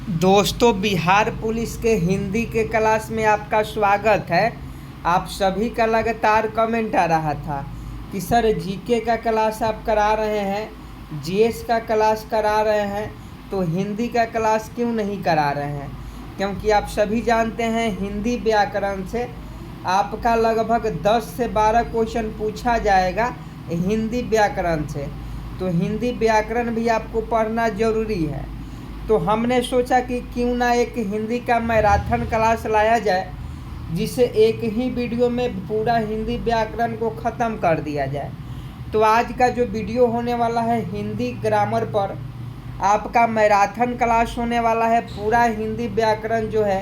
दोस्तों, बिहार पुलिस के हिंदी के क्लास में आपका स्वागत है। आप सभी का लगातार कमेंट आ रहा था कि सर जीके का क्लास आप करा रहे हैं, जीएस का क्लास करा रहे हैं, तो हिंदी का क्लास क्यों नहीं करा रहे हैं। क्योंकि आप सभी जानते हैं हिंदी व्याकरण से आपका लगभग 10 से 12 क्वेश्चन पूछा जाएगा हिंदी व्याकरण से। तो हिंदी व्याकरण भी आपको पढ़ना ज़रूरी है। तो हमने सोचा कि क्यों ना एक हिंदी का मैराथन क्लास लाया जाए, जिसे एक ही वीडियो में पूरा हिंदी व्याकरण को ख़त्म कर दिया जाए। तो आज का जो वीडियो होने वाला है हिंदी ग्रामर पर, आपका मैराथन क्लास होने वाला है। पूरा हिंदी व्याकरण जो है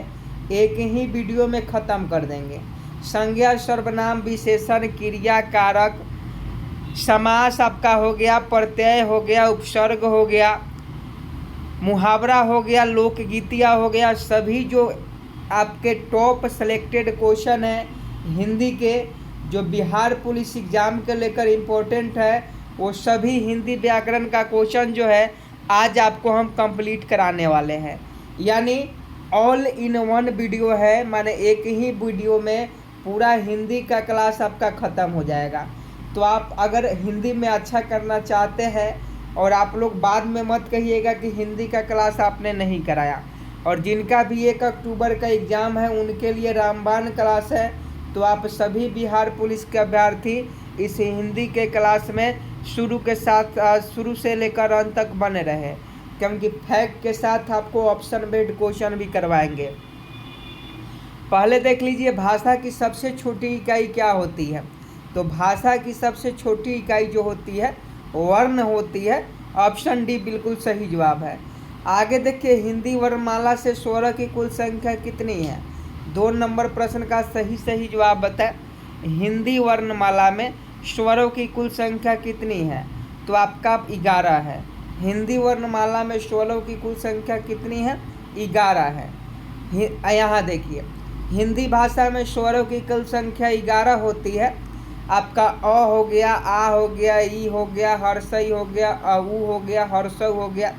एक ही वीडियो में ख़त्म कर देंगे। संज्ञा, सर्वनाम, विशेषण, क्रिया, कारक, समास आपका हो गया, प्रत्यय हो गया, उपसर्ग हो गया, मुहावरा हो गया, लोकगीतिया हो गया। सभी जो आपके टॉप सेलेक्टेड क्वेश्चन हैं हिंदी के, जो बिहार पुलिस एग्ज़ाम के लेकर इम्पोर्टेंट है, वो सभी हिंदी व्याकरण का क्वेश्चन जो है आज आपको हम कंप्लीट कराने वाले हैं। यानी ऑल इन वन वीडियो है, माने एक ही वीडियो में पूरा हिंदी का क्लास आपका ख़त्म हो जाएगा। तो आप अगर हिंदी में अच्छा करना चाहते हैं, और आप लोग बाद में मत कहिएगा कि हिंदी का क्लास आपने नहीं कराया। और जिनका भी 1 अक्टूबर का एग्ज़ाम है उनके लिए रामबाण क्लास है। तो आप सभी बिहार पुलिस के अभ्यर्थी इस हिंदी के क्लास में शुरू से लेकर अंत तक बने रहे, क्योंकि फैक्ट के साथ आपको ऑप्शन बेस्ड क्वेश्चन भी करवाएंगे। पहले देख लीजिए भाषा की सबसे छोटी इकाई क्या होती है। तो भाषा की सबसे छोटी इकाई जो होती है वर्ण होती है। ऑप्शन डी बिल्कुल सही जवाब है। आगे देखिए, हिंदी वर्णमाला से स्वरों की कुल संख्या कितनी है। 2 नंबर प्रश्न का सही जवाब बताएं। हिंदी वर्णमाला में स्वरों की कुल संख्या कितनी है। तो आपका 11 है। हिंदी वर्णमाला में स्वरों की कुल संख्या कितनी है, 11 है। यहाँ देखिए, हिंदी भाषा में स्वरों की कुल संख्या 11 होती है। आपका अ हो गया, आ हो गया, ई हो गया, हर्षई हो गया, उ हो गया, हर्षऊ हो गया,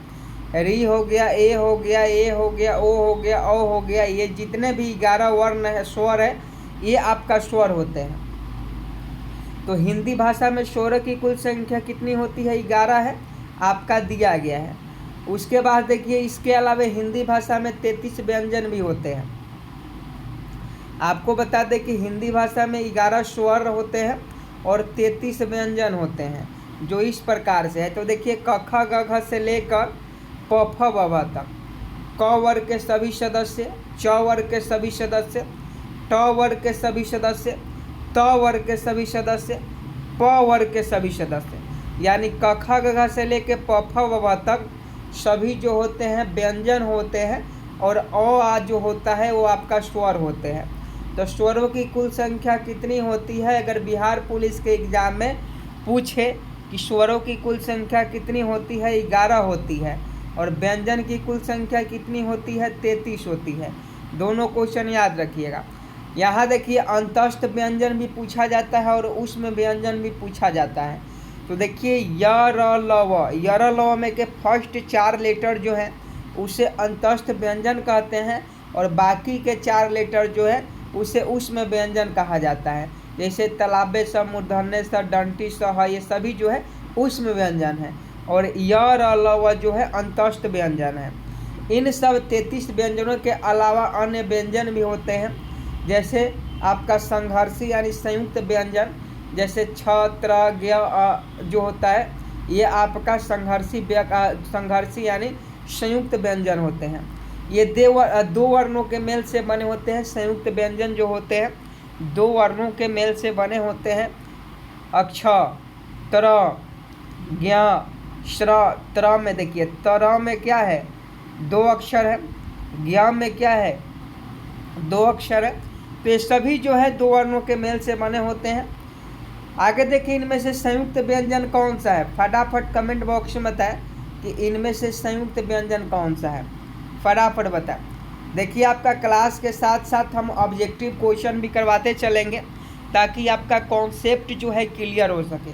री हो गया, ए हो गया, ए हो गया, ओ हो गया, औ हो गया। ये जितने भी 11 वर्ण है, स्वर है, ये आपका स्वर होते हैं। तो हिंदी भाषा में स्वर की कुल संख्या कितनी होती है, 11 है, आपका दिया गया है। उसके बाद देखिए, इसके अलावा हिंदी भाषा में 33 व्यंजन भी होते हैं। आपको बता दें कि हिंदी भाषा में 11 स्वर होते हैं और 33 व्यंजन होते हैं, जो इस प्रकार से है। तो देखिए, क ख ग घ से लेकर प फ ब भ तक क वर्ग के सभी सदस्य, च वर्ग के सभी सदस्य, ट वर्ग के सभी सदस्य, त वर्ग के सभी सदस्य, प वर्ग के सभी सदस्य। यानी क ख ग घ से लेकर प फ ब भ तक सभी जो होते हैं व्यंजन होते हैं, और अ आ जो होता है वो आपका स्वर होते हैं। तो स्वरों की कुल संख्या कितनी होती है, अगर बिहार पुलिस के एग्ज़ाम में पूछे कि स्वरों की कुल संख्या कितनी होती है, 11 होती है। और व्यंजन की कुल संख्या कितनी होती है, 33 होती है। दोनों क्वेश्चन याद रखिएगा। यहाँ देखिए, अंतस्थ व्यंजन भी पूछा जाता है और उसमें व्यंजन भी पूछा जाता है। तो देखिए, य र ल व, य र ल व में के फर्स्ट 4 लेटर जो है उसे अंतस्थ व्यंजन कहते हैं, और बाकी के 4 लेटर जो है उसे उसमें व्यंजन कहा जाता है। जैसे तालाबे स, मूर्धन्य स, डंटी स है, ये सभी जो है उसमें व्यंजन है, और य र ल व जो है अंतस्थ व्यंजन है। इन सब 33 व्यंजनों के अलावा अन्य व्यंजन भी होते हैं, जैसे आपका संघर्षी यानी संयुक्त व्यंजन, जैसे छ, त्र, ज्ञ जो होता है, ये आपका संघर्षी यानी संयुक्त व्यंजन होते हैं। ये 2 वर्णों के मेल से बने होते हैं। संयुक्त व्यंजन जो होते हैं 2 वर्णों के मेल से बने होते हैं। अक्ष, त्र, ज्ञ, श्र। त्र में देखिए, त्र में क्या है, 2 अक्षर है। ज्ञ में क्या है, 2 अक्षर है। तो ये सभी जो है 2 वर्णों के मेल से बने होते हैं। आगे देखिए, इनमें से संयुक्त व्यंजन कौन सा है, फटाफट कमेंट बॉक्स में बताएं कि इनमें से संयुक्त व्यंजन कौन सा है, फटाफट बताएं। देखिए, आपका क्लास के साथ साथ हम ऑब्जेक्टिव क्वेश्चन भी करवाते चलेंगे, ताकि आपका कॉन्सेप्ट जो है क्लियर हो सके।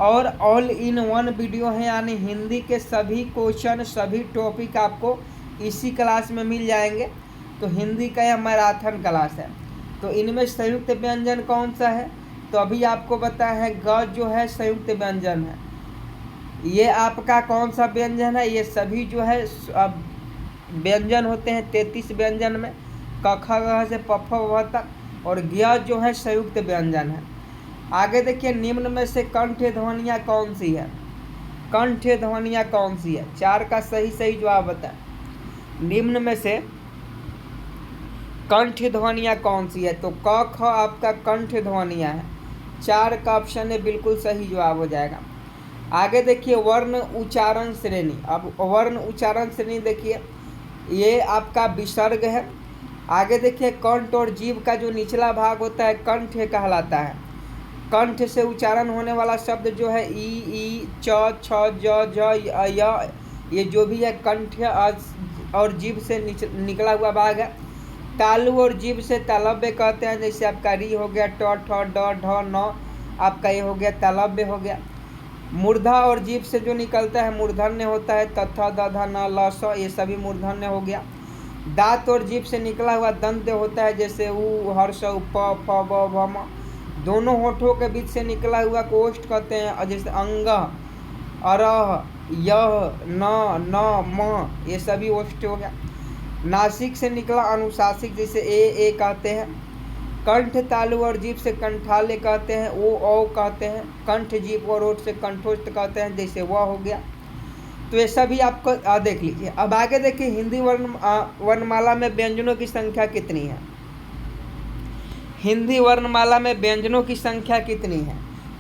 और ऑल इन वन वीडियो है, यानी हिंदी के सभी क्वेश्चन, सभी टॉपिक आपको इसी क्लास में मिल जाएंगे। तो हिंदी का यह मैराथन क्लास है। तो इनमें संयुक्त व्यंजन कौन सा है? तो अभी आपको बताया है ग जो है संयुक्त व्यंजन है। ये आपका कौन सा व्यंजन है? ये सभी जो है व्यंजन होते हैं 33 व्यंजन में, क ख ग से प फ व तक, और ज्ञ जो है संयुक्त व्यंजन है। आगे देखिए, निम्न में से कंठ ध्वनियाँ कौन सी है? कंठ ध्वनियाँ कौन सी है? 4 का सही जवाब बताएं। निम्न में से कंठ ध्वनियाँ कौन सी है? तो क ख आपका कंठ ध्वनियाँ है। 4 का ऑप्शन है बिल्कुल सही जवाब हो जाएगा। आगे देखिए, वर्ण उच्चारण श्रेणी। अब वर्ण उच्चारण श्रेणी देखिए, ये आपका विसर्ग है। आगे देखिए, कंठ और जीभ का जो निचला भाग होता है कंठ कहलाता है। कंठ से उच्चारण होने वाला शब्द जो है ई, च, छ, ज, झ, य, ये जो भी है कंठ और जीभ से निकला हुआ भाग है। तालु और जीभ से तालव्य कहते हैं, जैसे आपका री हो गया, ट, ठ, ड, ढ, न, आपका ये हो गया तालव्य हो गया। मूर्धा और जीभ से जो निकलता है मूर्धन्य होता है, तथ, द, ध, न, ल, स, ये सभी मूर्धन्य हो गया। दांत और जीभ से निकला हुआ दंत होता है, जैसे उ, हर्ष, प, फ, ब, भ, म। दोनों होठों के बीच से निकला हुआ को ओष्ठ कहते हैं, जैसे अंग, अरह, यह, न, म, ये सभी ओष्ठ हो गया। नासिक से निकला अनुशासिक, जैसे ए कहते हैं। कंठ, तालु और जीभ से कंठाल्य कहते हैं, ओ कहते हैं। कंठ, जीभ और ओठ से कंठोष्ठ कहते हैं, जैसे वह हो गया। तो ये सभी आपको देख लीजिए। अब आगे देखिए, हिंदी वर्णमाला में व्यंजनों की संख्या कितनी है? हिंदी वर्णमाला में व्यंजनों की संख्या कितनी है?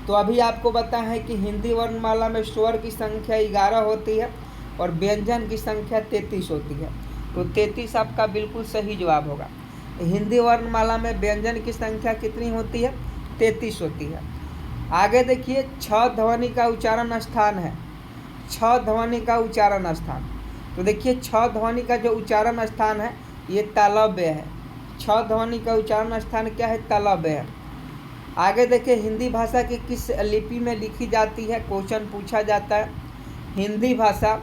तो अभी आपको बताया है कि हिंदी वर्णमाला में स्वर की संख्या 11 होती है और व्यंजन की संख्या 33 होती है। तो 33 आपका बिल्कुल सही जवाब होगा। हिंदी वर्णमाला में व्यंजन की संख्या कितनी होती है? 33 होती है। आगे देखिए, छ ध्वनि का उच्चारण स्थान है। छ ध्वनि का उच्चारण स्थान, तो देखिए छ ध्वनि का जो उच्चारण स्थान है ये तालव्य है। छ ध्वनि का उच्चारण स्थान क्या है? तालव्य है। आगे देखिए, हिंदी भाषा की किस लिपि में लिखी जाती है? क्वेश्चन पूछा जाता है, हिंदी भाषा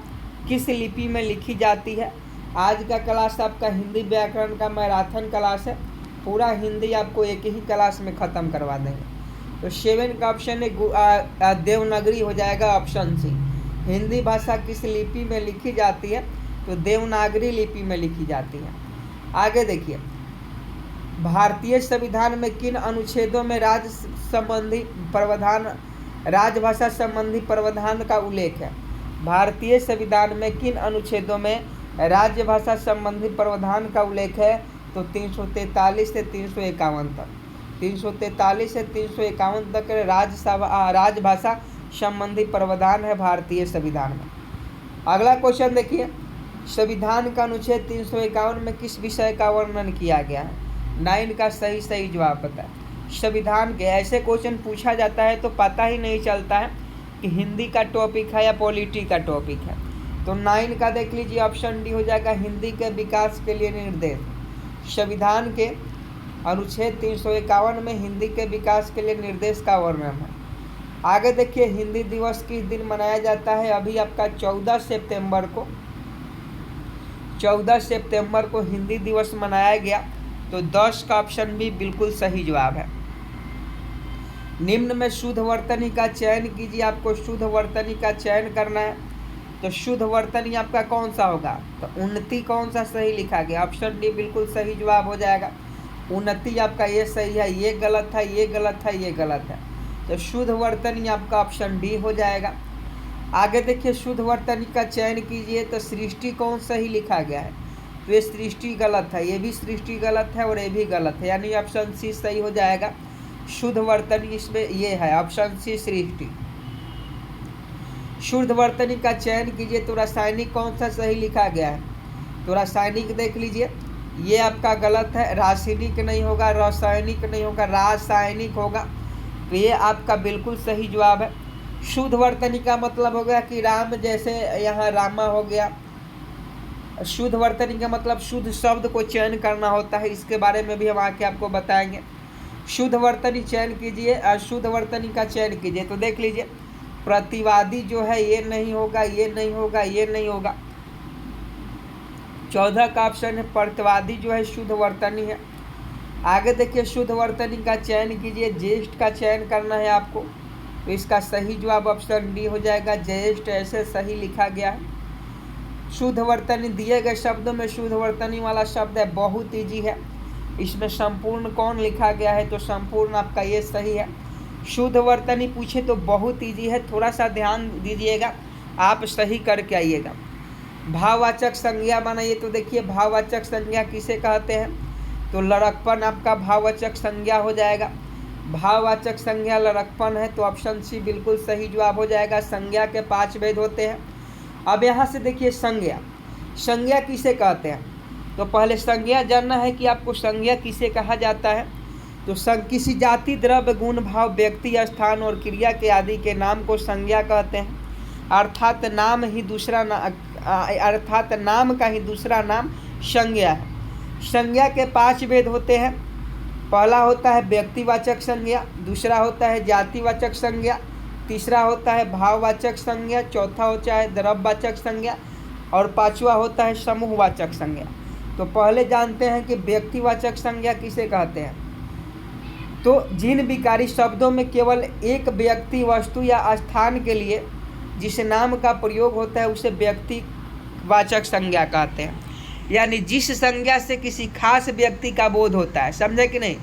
किस लिपि में लिखी जाती है? आज का क्लास आपका हिंदी व्याकरण का मैराथन क्लास है। पूरा हिंदी आपको एक ही क्लास में ख़त्म करवा देंगे। तो 7 का ऑप्शन है देवनागरी हो जाएगा, ऑप्शन सी। हिंदी भाषा किस लिपि में लिखी जाती है? तो देवनागरी लिपि में लिखी जाती है। आगे देखिए, भारतीय संविधान में किन अनुच्छेदों में राजभाषा संबंधी प्रावधान का उल्लेख है? भारतीय संविधान में किन अनुच्छेदों में राजभाषा संबंधी प्रावधान का उल्लेख है? तो 343 से 351 तक। 343 से 351 तक राजभाषा संबंधी प्रावधान है भारतीय संविधान में। अगला क्वेश्चन देखिए, संविधान का अनुच्छेद 351 में किस विषय का वर्णन किया गया है? 9 का सही जवाब बताएं। संविधान के ऐसे क्वेश्चन पूछा जाता है तो पता ही नहीं चलता है कि हिंदी का टॉपिक है या पॉलिटी का टॉपिक है। तो 9 का देख लीजिए, ऑप्शन डी हो जाएगा, हिंदी के विकास के लिए निर्देश। संविधान के अनुच्छेद 351 में हिंदी के विकास के लिए निर्देश का वर्णन है। आगे देखिए, हिंदी दिवस किस दिन मनाया जाता है? अभी आपका 14 सितंबर को हिंदी दिवस मनाया गया। तो 10 का ऑप्शन भी बिल्कुल सही जवाब है। निम्न में शुद्ध वर्तनी का चयन कीजिए। आपको शुद्ध वर्तनी का चयन करना है। तो शुद्ध वर्तनी आपका कौन सा होगा? तो उन्नति कौन सा सही लिखा गया? ऑप्शन डी बिल्कुल सही जवाब हो जाएगा। उन्नति आपका ये सही है, ये गलत है, ये गलत है, ये गलत है। तो शुद्ध वर्तनी आपका ऑप्शन डी हो जाएगा। आगे देखिए, शुद्ध वर्तनी का चयन कीजिए। तो सृष्टि कौन सही लिखा गया है? तो ये सृष्टि गलत है, ये भी सृष्टि गलत है और ये भी गलत है, यानी ऑप्शन सी सही हो जाएगा। शुद्ध वर्तनी इसमें ये है, ऑप्शन सी सृष्टि। शुद्ध वर्तनी का चयन कीजिए। तो रासायनिक कौन सा सही लिखा गया है? तो रासायनिक देख लीजिए, ये आपका गलत है। रासायनिक नहीं होगा, रासायनिक नहीं होगा, रासायनिक होगा। तो ये आपका बिल्कुल सही जवाब है। शुद्ध वर्तनी का मतलब हो गया कि राम, जैसे यहाँ रामा हो गया। शुद्ध वर्तनी का मतलब शुद्ध शब्द को चयन करना होता है, इसके बारे में भी हम आके आपको बताएंगे। शुद्ध वर्तनी चयन कीजिए, शुद्ध वर्तनी का चयन कीजिए। तो देख लीजिए, प्रतिवादी जो है ये नहीं होगा, ये नहीं होगा, ये नहीं होगा। 14 का ऑप्शन है प्रतिवादी जो है शुद्ध वर्तनी है। आगे देखिए शुद्ध वर्तनी का चयन कीजिए, ज्येष्ठ का चयन करना है आपको, तो इसका सही जवाब ऑप्शन डी हो जाएगा, ज्येष्ठ ऐसे सही लिखा गया है। शुद्ध वर्तनी दिए गए शब्दों में शुद्ध वर्तनी वाला शब्द है बहुत ईजी है, इसमें संपूर्ण कौन लिखा गया है, तो संपूर्ण आपका ये सही है। शुद्ध वर्तनी पूछे तो बहुत ईजी है, थोड़ा सा ध्यान दीजिएगा, आप सही करके आइएगा। भाववाचक संज्ञा बनाइए, तो देखिए भाववाचक संज्ञा किसे कहते हैं, तो लड़कपन आपका भाववाचक संज्ञा हो जाएगा। भाववाचक संज्ञा लड़कपन है, तो ऑप्शन सी बिल्कुल सही जवाब हो जाएगा। संज्ञा के 5 भेद होते हैं। अब यहाँ से देखिए संज्ञा, संज्ञा किसे कहते हैं, तो पहले संज्ञा जानना है कि आपको संज्ञा किसे कहा जाता है। तो किसी जाति, द्रव्य, गुण, भाव, व्यक्ति, स्थान और क्रिया के आदि के नाम को संज्ञा कहते हैं। अर्थात नाम का ही दूसरा नाम संज्ञा है। संज्ञा के 5 भेद होते हैं। पहला होता है व्यक्तिवाचक संज्ञा, दूसरा होता है जातिवाचक संज्ञा, तीसरा होता है भाववाचक संज्ञा, चौथा होता है द्रव्यवाचक संज्ञा और पांचवा होता है समूहवाचक संज्ञा। तो पहले जानते हैं कि व्यक्तिवाचक संज्ञा किसे कहते हैं। तो जिन विकारी शब्दों में केवल एक व्यक्ति, वस्तु या स्थान के लिए जिस नाम का प्रयोग होता है उसे व्यक्तिवाचक संज्ञा कहते हैं। यानी जिस संज्ञा से किसी खास व्यक्ति का बोध होता है, समझे कि नहीं,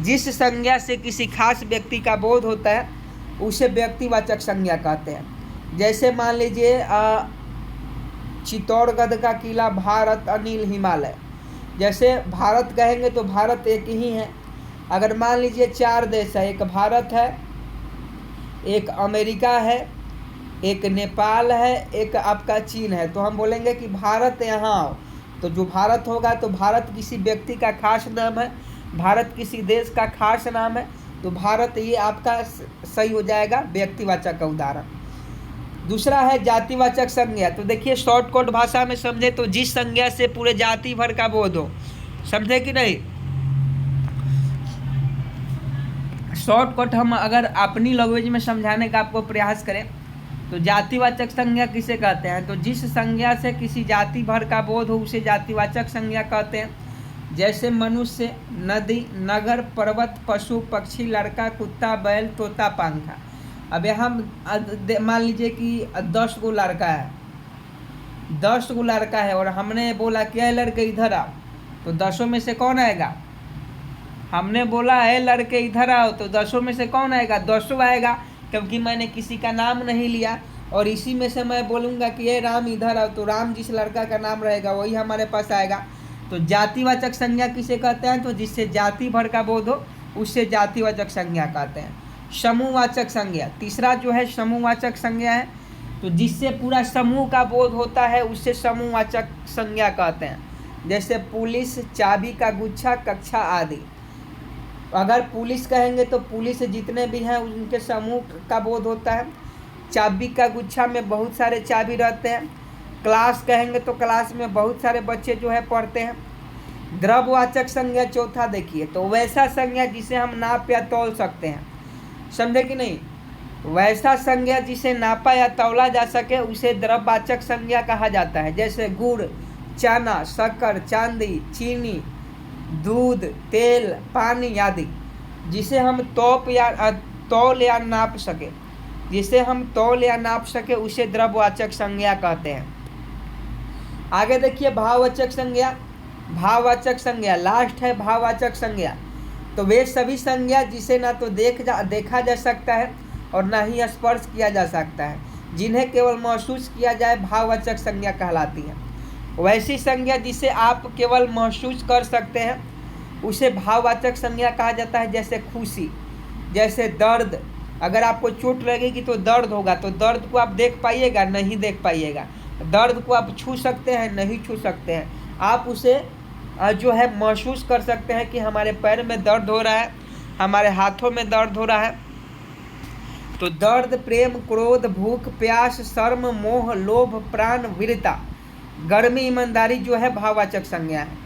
जिस संज्ञा से किसी खास व्यक्ति का बोध होता है उसे व्यक्तिवाचक संज्ञा कहते हैं। जैसे मान लीजिए चित्तौड़गढ़ का किला, भारत, अनिल, हिमालय। जैसे भारत कहेंगे तो भारत एक ही है। अगर मान लीजिए 4 देश है, एक भारत है, एक अमेरिका है, एक नेपाल है, एक आपका चीन है, तो हम बोलेंगे कि भारत यहाँ आओ। तो जो भारत होगा तो भारत किसी व्यक्ति का खास नाम है, भारत किसी देश का खास नाम है, तो भारत ये आपका सही हो जाएगा व्यक्तिवाचक का उदाहरण। दूसरा है जातिवाचक संज्ञा। तो देखिए शॉर्टकट भाषा में समझे तो जिस संज्ञा से पूरे जाति भर का बोध हो, समझे कि नहीं। शॉर्टकट हम अगर अपनी लैंग्वेज में समझाने का आपको प्रयास करें तो जातिवाचक संज्ञा किसे कहते हैं, तो जिस संज्ञा से किसी जाति भर का बोध हो उसे जातिवाचक संज्ञा कहते हैं। जैसे मनुष्य, नदी, नगर, पर्वत, पशु, पक्षी, लड़का, कुत्ता, बैल, तोता, पंखा। अब यहाँ मान लीजिए कि 10 गो लड़का है, 10 गो लड़का है और हमने बोला क्या लड़के इधर आओ, तो 10 में से कौन आएगा। हमने बोला है लड़के इधर आओ, तो 10 में से कौन आएगा, 10 आएगा, क्योंकि मैंने किसी का नाम नहीं लिया। और इसी में से मैं बोलूँगा कि ये राम इधर आओ, तो राम जिस लड़का का नाम रहेगा वही हमारे पास आएगा। तो जातिवाचक संज्ञा किसे कहते हैं, तो जिससे जाति भर का बोध हो उससे जातिवाचक संज्ञा कहते हैं। समूहवाचक संज्ञा, तीसरा जो है समूहवाचक संज्ञा है, तो जिससे पूरा समूह का बोध होता है उससे समूहवाचक संज्ञा कहते हैं। जैसे पुलिस, चाबी का गुच्छा, कक्षा आदि। अगर पुलिस कहेंगे तो पुलिस जितने भी हैं उनके समूह का बोध होता है। चाबी का गुच्छा में बहुत सारे चाबी रहते हैं। क्लास कहेंगे तो क्लास में बहुत सारे बच्चे जो है पढ़ते हैं। द्रव्यवाचक संज्ञा चौथा देखिए, तो वैसा संज्ञा जिसे हम नाप या तौल सकते हैं, समझे कि नहीं। वैसा संज्ञा जिसे नापा या तौला जा सके उसे द्रव्यवाचक संज्ञा कहा जाता है। जैसे गुड़, चना, शक्कर, चांदी, चीनी, दूध, तेल, पानी आदि। जिसे हम तौल या नाप सके, जिसे हम तौल या नाप सके उसे द्रव्यवाचक संज्ञा कहते हैं। आगे देखिए भाववाचक संज्ञा। भाववाचक संज्ञा लास्ट है भाववाचक संज्ञा। तो वे सभी संज्ञा जिसे ना तो देखा जा सकता है और ना ही स्पर्श किया जा सकता है, जिन्हें केवल महसूस किया जाए, भाववाचक संज्ञा कहलाती है। वैसी संज्ञा जिसे आप केवल महसूस कर सकते हैं उसे भाववाचक संज्ञा कहा जाता है। जैसे खुशी, जैसे दर्द। अगर आपको चोट लगेगी तो दर्द होगा, तो दर्द को आप देख पाइएगा, नहीं देख पाइएगा। दर्द को आप छू सकते हैं, नहीं छू सकते हैं। आप उसे जो है महसूस कर सकते हैं कि हमारे पैर में दर्द हो रहा है, हमारे हाथों में दर्द हो रहा है। तो दर्द, प्रेम, क्रोध, भूख, प्यास, शर्म, मोह, लोभ, प्राण, वीरता, गर्मी, ईमानदारी जो है भाववाचक संज्ञा है।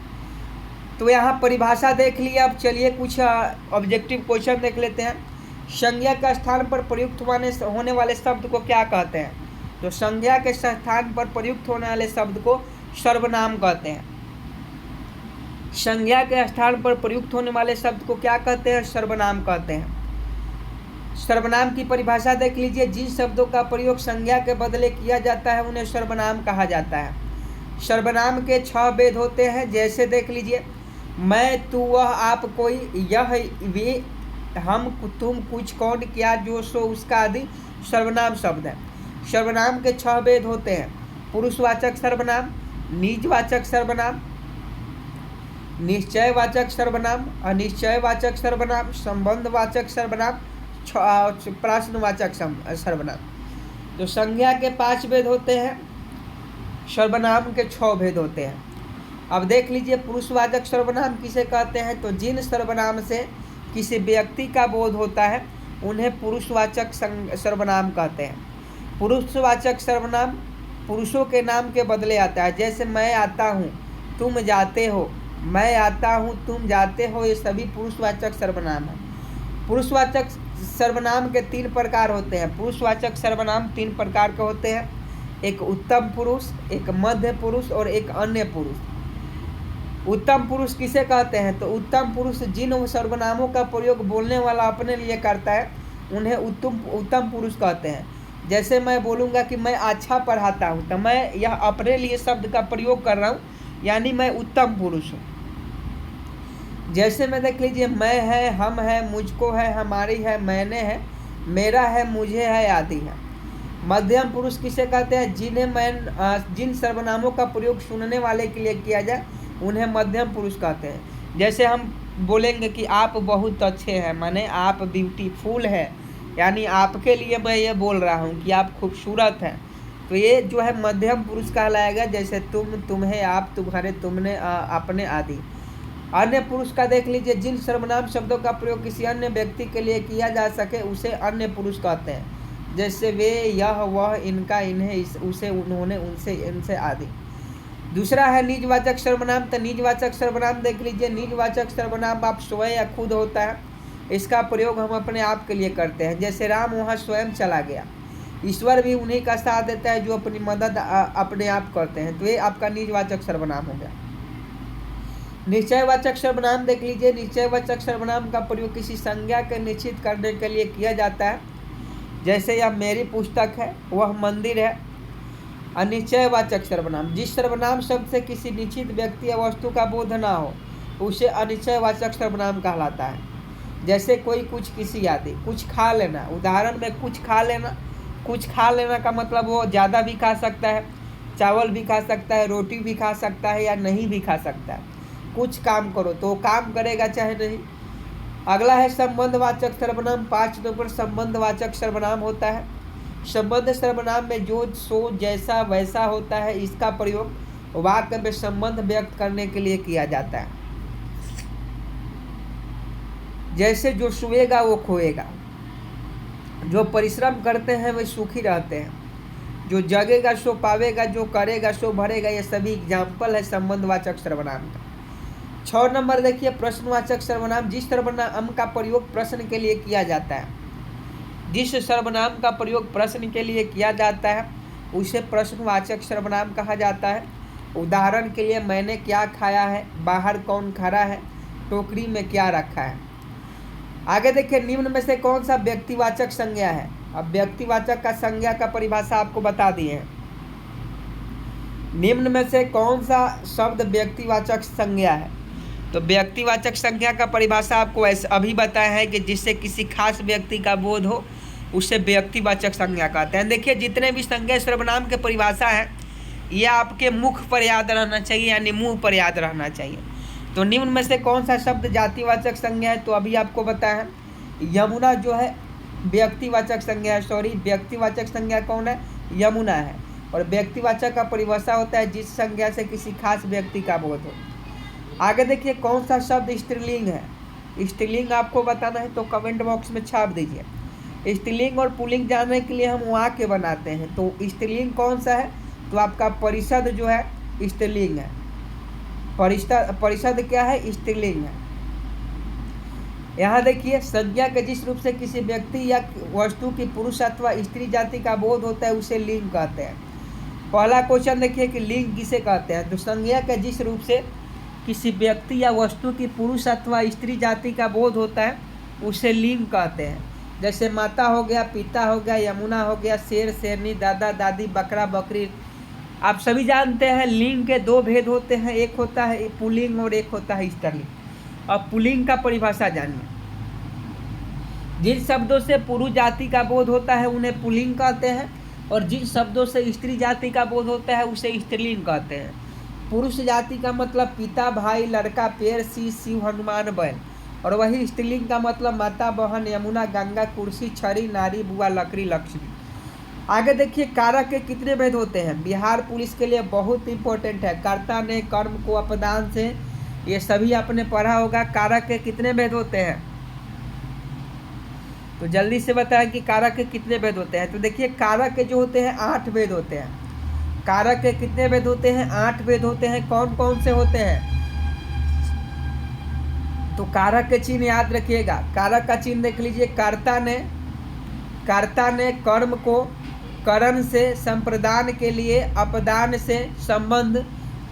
तो यहाँ परिभाषा देख लिया। अब चलिए कुछ ऑब्जेक्टिव क्वेश्चन देख लेते हैं। संज्ञा के स्थान पर प्रयुक्त होने वाले शब्द को क्या कहते हैं, तो संज्ञा के स्थान पर प्रयुक्त होने वाले शब्द को सर्वनाम कहते हैं। संज्ञा के स्थान पर प्रयुक्त होने वाले शब्द को क्या कहते हैं? सर्वनाम कहते हैं। सर्वनाम की परिभाषा देख लीजिए। जिन शब्दों का प्रयोग संज्ञा के बदले किया जाता है उन्हें सर्वनाम कहा जाता है। सर्वनाम के 6 भेद होते हैं। जैसे देख लीजिए, मैं, तू, वह, आप, कोई, यह, वे, हम, तुम, कुछ, कौन, क्या, जो, सो, उसका आदि सर्वनाम शब्द है। सर्वनाम के 6 भेद होते हैं। पुरुषवाचक सर्वनाम, निजवाचक सर्वनाम, निश्चयवाचक सर्वनाम, अनिश्चयवाचक सर्वनाम, संबंधवाचक सर्वनाम, प्रश्नवाचक सर्वनाम। तो संज्ञा के 5 भेद होते हैं, सर्वनाम के 6 भेद होते हैं। अब देख लीजिए, पुरुषवाचक सर्वनाम किसे कहते हैं? तो जिन सर्वनाम से किसी व्यक्ति का बोध होता है उन्हें पुरुषवाचक सर्वनाम कहते हैं। पुरुषवाचक सर्वनाम पुरुषों के नाम के बदले आता है। जैसे मैं आता हूँ, तुम जाते हो, मैं आता हूँ, तुम जाते हो, ये सभी पुरुषवाचक सर्वनाम है। पुरुषवाचक सर्वनाम के 3 प्रकार होते हैं। पुरुषवाचक सर्वनाम 3 प्रकार के होते हैं। एक उत्तम पुरुष, एक मध्य पुरुष और एक अन्य पुरुष। उत्तम पुरुष किसे कहते हैं? तो उत्तम पुरुष जिन सर्वनामों का प्रयोग बोलने वाला अपने लिए करता है उन्हें उत्तम पुरुष कहते हैं। जैसे मैं बोलूँगा कि मैं अच्छा पढ़ाता हूँ, तो मैं यह अपने लिए शब्द का प्रयोग कर रहा हूँ, यानी मैं उत्तम पुरुष हूँ। जैसे मैं देख लीजिए, मैं है, हम है, मुझको है, हमारी है, मैंने है, मेरा है, मुझे है आदि है। मध्यम पुरुष किसे कहते हैं? जिन सर्वनामों का प्रयोग सुनने वाले के लिए किया जाए उन्हें मध्यम पुरुष कहते हैं। जैसे हम बोलेंगे कि आप बहुत अच्छे हैं, माने आप ब्यूटीफुल है, यानी आपके लिए मैं ये बोल रहा हूँ कि आप खूबसूरत हैं, तो ये जो है मध्यम पुरुष कहलाएगा। जैसे तुम, तुम्हें, आप, तुम्हारे, तुमने, अपने आदि। अन्य पुरुष का देख लीजिए, जिन सर्वनाम शब्दों का प्रयोग किसी अन्य व्यक्ति के लिए किया जा सके उसे अन्य पुरुष कहते हैं। जैसे वे, यह, वह, इनका, इन्हें, उसे, उन्होंने, उनसे, इनसे आदि। दूसरा है निजवाचक सर्वनाम। तो निजवाचक सर्वनाम देख लीजिए। निजवाचक सर्वनाम आप स्वयं या खुद होता है, इसका प्रयोग हम अपने आप के लिए करते हैं। जैसे राम वहाँ स्वयं चला गया। ईश्वर भी उन्हीं का साथ देता है जो अपनी मदद अपने आप करते हैं, तो ये आपका निजवाचक सर्वनाम हो गया। निश्चयवाचक सर्वनाम देख लीजिए। निश्चयवाचक सर्वनाम का प्रयोग किसी संज्ञा के निश्चित करने के लिए किया जाता है। जैसे यह मेरी पुस्तक है, वह मंदिर है। अनिश्चयवाचक सर्वनाम, जिस सर्वनाम शब्द से किसी निश्चित व्यक्ति या वस्तु का बोध न हो उसे अनिश्चयवाचक सर्वनाम कहलाता है। जैसे कोई, कुछ, किसी आदि। कुछ खा लेना, उदाहरण में कुछ खा लेना। कुछ खा लेना का मतलब वो ज़्यादा भी खा सकता है, चावल भी खा सकता है, रोटी भी खा सकता है या नहीं भी खा सकता है। कुछ काम करो तो काम करेगा चाहे नहीं। अगला है संबंधवाचक सर्वनाम। 5 नंबर संबंधवाचक सर्वनाम होता है। संबंध सर्वनाम में जो, सो, जैसा, वैसा होता है, इसका प्रयोग वाक्य में संबंध व्यक्त करने के लिए किया जाता है। जैसे जो सोएगा वो खोएगा, जो परिश्रम करते हैं वे सुखी रहते हैं, जो जगेगा सो पावेगा, जो करेगा सो भरेगा, ये सभी एग्जाम्पल है संबंधवाचक सर्वनाम का। 6 नंबर देखिए प्रश्नवाचक सर्वनाम। जिस सर्वनाम का प्रयोग प्रश्न के लिए किया जाता है, जिस सर्वनाम का प्रयोग प्रश्न के लिए किया जाता है उसे प्रश्नवाचक सर्वनाम कहा जाता है। उदाहरण के लिए, मैंने क्या खाया है, बाहर कौन खड़ा है, टोकरी में क्या रखा है। आगे देखिए, निम्न में से कौन सा व्यक्तिवाचक संज्ञा है। अब व्यक्तिवाचक का संज्ञा का परिभाषा आपको बता दिए हैं। निम्न में से कौन सा शब्द व्यक्तिवाचक संज्ञा है? तो व्यक्तिवाचक संज्ञा का परिभाषा आपको ऐसे अभी बताया है कि जिससे किसी खास व्यक्ति का बोध हो उसे व्यक्तिवाचक संज्ञा कहते हैं। देखिए, जितने भी संज्ञा सर्वनाम के परिभाषा है ये आपके मुख पर याद रहना चाहिए, यानी मुंह पर याद रहना चाहिए। तो निम्न में से कौन सा शब्द जातिवाचक संज्ञा है? तो अभी आपको बताया है, यमुना जो है व्यक्तिवाचक संज्ञा है। सॉरी, व्यक्तिवाचक संज्ञा कौन है? यमुना है। और व्यक्तिवाचक का परिभाषा होता है जिस संज्ञा से किसी खास व्यक्ति का बोध हो। आगे देखिए, कौन सा शब्द स्त्रीलिंग है? स्त्रीलिंग आपको बताना है तो कमेंट बॉक्स में छाप दीजिए। स्त्रीलिंग और पुल्लिंग जानने के लिए हम वाक्य बनाते हैं। तो स्त्रीलिंग कौन सा है? तो आपका परिषद जो है स्त्रीलिंग है। परिषद क्या है? स्त्रीलिंग है। यहाँ देखिए, संज्ञा के जिस रूप से किसी व्यक्ति या वस्तु की पुरुष अथवा स्त्री जाति का बोध होता है उसे लिंग कहते हैं। पहला क्वेश्चन देखिए कि लिंग किसे कहते हैं। तो संज्ञा के जिस रूप से किसी व्यक्ति या वस्तु की पुरुष अथवा स्त्री जाति का बोध होता है उसे लिंग कहते हैं। जैसे माता हो गया, पिता हो गया, यमुना हो गया, शेर शेरनी, दादा दादी, बकरा बकरी। आप सभी जानते हैं लिंग के दो भेद होते हैं, एक होता है पुल्लिंग और एक होता है स्त्रीलिंग। अब पुल्लिंग का परिभाषा जानिए। जिन शब्दों से पुरुष जाति का बोध होता है उन्हें पुल्लिंग कहते हैं, और जिन शब्दों से स्त्री जाति का बोध होता है उसे स्त्रीलिंग कहते हैं। पुरुष जाति का मतलब पिता, भाई, लड़का, पेड़, शीश, शिव, हनुमान, बैल, और वही स्त्रीलिंग का मतलब माता, बहन, यमुना, गंगा, कुर्सी, छड़ी, नारी, बुआ, लकड़ी, लक्ष्मी। आगे देखिए कारक के कितने भेद होते हैं। बिहार पुलिस के लिए बहुत इंपॉर्टेंट है। कर्ता ने, कर्म को, अपदान से, ये सभी आपने पढ़ा होगा। कारक के कितने भेद होते हैं, तो जल्दी से बताएं कि कारक के कितने भेद होते हैं। तो देखिए कारक के जो होते हैं 8 भेद होते हैं। कारक के कितने भेद होते हैं, 8 भेद होते हैं। कौन कौन से होते हैं, तो कारक के चिन्ह याद रखिएगा। कारक का चिन्ह देख लीजिए। कर्ता ने कर्म को करण से, संप्रदान के लिए, अपदान से, संबंध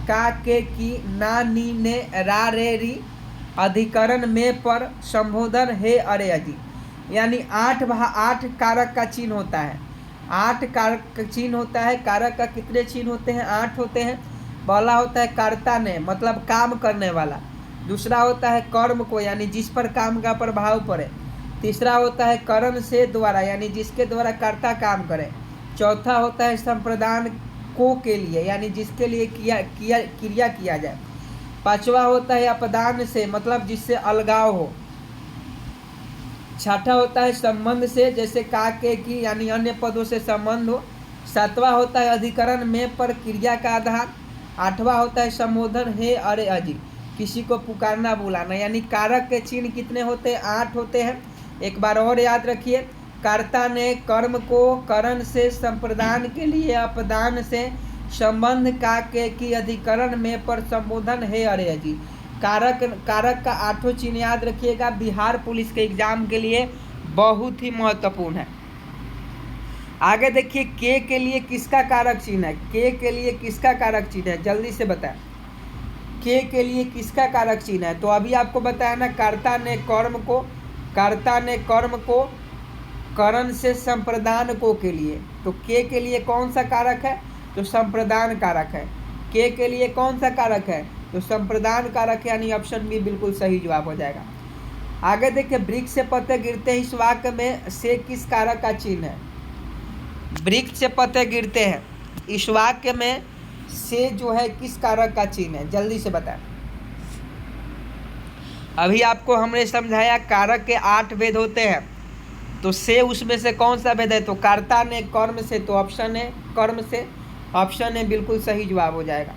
का, के, की, ना, नी, ने, रा, रे, री, अधिकरण में, पर, संबोधन, हे, अरे, अजी। यानी 8 कारक का चिन्ह होता है। 8 कारक का चिन्ह होता है। कारक का कितने चिन्ह होते हैं, 8 होते हैं। पहला होता है कर्ता ने, मतलब काम करने वाला। दूसरा होता है कर्म को, यानी जिस पर काम का प्रभाव पड़े। तीसरा होता है करण से, द्वारा, यानी जिसके द्वारा कर्ता काम करे। चौथा होता है संप्रदान को, के लिए, यानी जिसके लिए क्रिया किया जाए। पांचवा होता है अपदान से, मतलब जिससे अलगाव हो। छठा होता है संबंध से, जैसे का, के, की, यानी अन्य पदों से संबंध हो। सातवां होता है अधिकरण में, पर, क्रिया का आधार। आठवां होता है संबोधन, हे, अरे, अजी, किसी को पुकारना बुलाना। यानी कारक के चिन्ह कितने होते हैं, 8 होते हैं। एक बार और याद रखिए। कर्ता ने कर्म को करण से, संप्रदान के लिए, अपदान से, संबंध का, के, की, अधिकरण में, पर, संबोधन, हे, अरे, अजी। कारक का 8 चिन्ह याद रखिएगा। बिहार पुलिस के एग्जाम के लिए बहुत ही महत्वपूर्ण है। आगे देखिए के लिए किसका कारक चिन्ह है। के लिए किसका कारक चिन्ह है, जल्दी से बताएं। के लिए किसका कारक चिन्ह है, तो अभी आपको बताया ना, कर्ता ने कर्म को करण से, संप्रदान को, के लिए। तो के लिए कौन सा कारक है, तो संप्रदान कारक है। के लिए कौन सा कारक है, तो संप्रदान कारक, यानी ऑप्शन बी बिल्कुल सही जवाब हो जाएगा। आगे देखिए वृक्ष से पत्ते गिरते हैं, इस वाक्य में से किस कारक का चिन्ह है। वृक्ष से पत्ते गिरते हैं, इस वाक्य में से जो है किस कारक का चिन्ह है, जल्दी से बताएं। अभी आपको हमने समझाया कारक के 8 भेद होते हैं, तो से उसमें से कौन सा भेद है, तो कर्ता ने कर्म से, तो ऑप्शन है कर्म से, ऑप्शन है बिल्कुल सही जवाब हो जाएगा।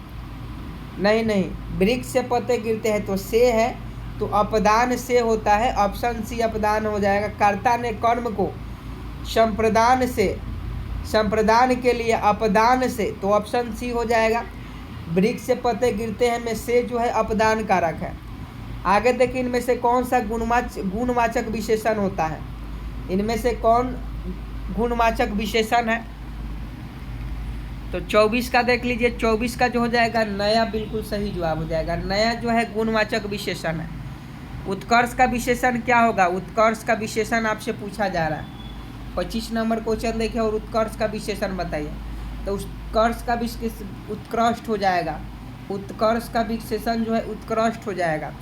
नहीं, वृक्ष से पत्ते गिरते हैं तो से है, तो अपदान से होता है, ऑप्शन सी अपदान हो जाएगा। कर्ता ने कर्म को संप्रदान से, संप्रदान के लिए, अपदान से, तो ऑप्शन सी हो जाएगा। वृक्ष से पत्ते गिरते हैं में से जो है अपदान कारक है। आगे देखिए इनमें से कौन सा गुणवाचक विशेषण होता है, इनमें से कौन गुणवाचक विशेषण है, तो 24 का देख लीजिए। 24 का जो हो जाएगा नया, बिल्कुल सही जवाब हो जाएगा। नया जो है गुणवाचक विशेषण है। उत्कर्ष का विशेषण क्या होगा, उत्कर्ष का विशेषण आपसे पूछा जा रहा है। 25 नंबर क्वेश्चन देखिए और उत्कर्ष का विशेषण बताइए, तो उत्कर्ष का उत्कृष्ट हो जाएगा। उत्कर्ष का विशेषण जो है उत्कृष्ट हो जाएगा।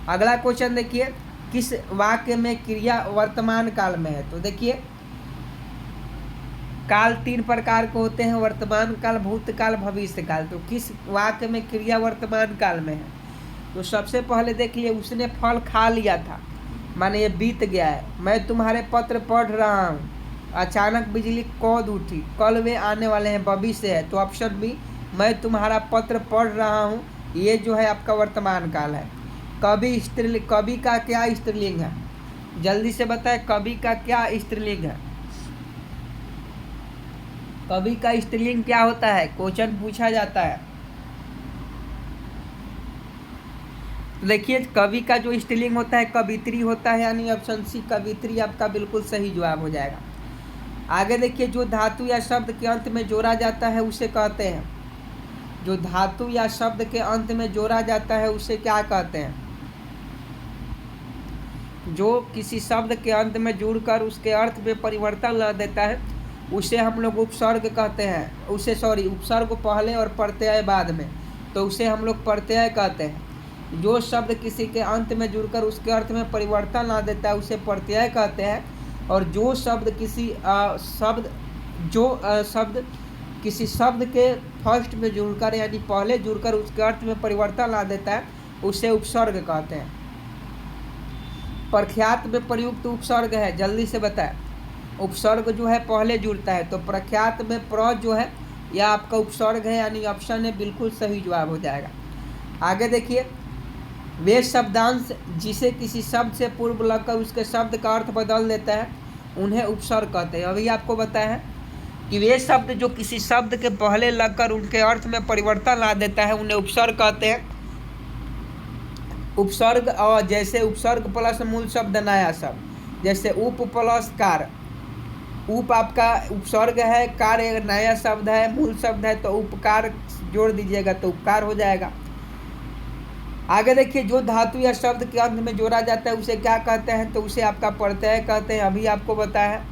अगला क्वेश्चन देखिए, किस वाक्य में क्रिया वर्तमान काल में है, तो देखिए काल 3 प्रकार के होते हैं, वर्तमान काल, भूतकाल, भविष्य काल। तो किस वाक्य में क्रिया वर्तमान काल में है, तो सबसे पहले देखिए उसने फल खा लिया था, माने ये बीत गया है। मैं तुम्हारे पत्र पढ़ रहा हूँ, अचानक बिजली कौंध उठी, कल वे आने वाले हैं, भविष्य है, तो ऑप्शन बी मैं तुम्हारा पत्र पढ़ रहा हूँ, ये जो है आपका वर्तमान काल है। कवि का क्या स्त्रीलिंग है, जल्दी से बताएं, कवि का क्या स्त्रीलिंग है, कवि का स्त्रीलिंग क्या होता है, क्वेश्चन पूछा जाता है। तो देखिए कवि का जो स्त्रीलिंग होता है कवित्री होता है, यानी ऑप्शन सी कवित्री आपका बिल्कुल सही जवाब हो जाएगा। आगे देखिए, जो धातु या शब्द के अंत में जोड़ा जाता है उसे कहते हैं, जो धातु या शब्द के अंत में जोड़ा जाता है उसे क्या कहते हैं? जो किसी शब्द के अंत में जुड़कर उसके अर्थ में परिवर्तन ला देता है उसे हम लोग उपसर्ग कहते हैं। उपसर्ग पहले और प्रत्यय बाद में, तो उसे हम लोग प्रत्यय कहते हैं। जो शब्द किसी के अंत में जुड़कर उसके अर्थ में परिवर्तन ला देता है उसे प्रत्यय कहते हैं। और जो शब्द किसी शब्द के फर्स्ट में जुड़कर यानी पहले जुड़कर उसके अर्थ में परिवर्तन ला देता है उसे उपसर्ग कहते हैं। प्रख्यात में प्रयुक्त उपसर्ग है, जल्दी से बताएं। उपसर्ग जो है पहले जुड़ता है, तो प्रख्यात में प्र जो है यह आपका उपसर्ग है, यानी ऑप्शन है बिल्कुल सही जवाब हो जाएगा। आगे देखिए, वे शब्दांश जिसे किसी शब्द से पूर्व लगकर उसके शब्द का अर्थ बदल देता है उन्हें उपसर्ग कहते हैं। अभी आपको बताया है कि वे शब्द जो किसी शब्द के पहले लगकर उनके अर्थ में परिवर्तन ला देता है उन्हें उपसर्ग कहते हैं। उपसर्ग और जैसे उपसर्ग प्लस मूल शब्द नया शब्द, जैसे उप प्लस कार। उप आपका उपसर्ग है, कार एक नया शब्द है, मूल शब्द है, तो उपकार जोड़ दीजिएगा तो उपकार हो जाएगा। आगे देखिए, जो धातु या शब्द के अंत में जोड़ा जाता है उसे क्या कहते हैं? तो उसे आपका प्रत्यय कहते हैं। अभी आपको बताया है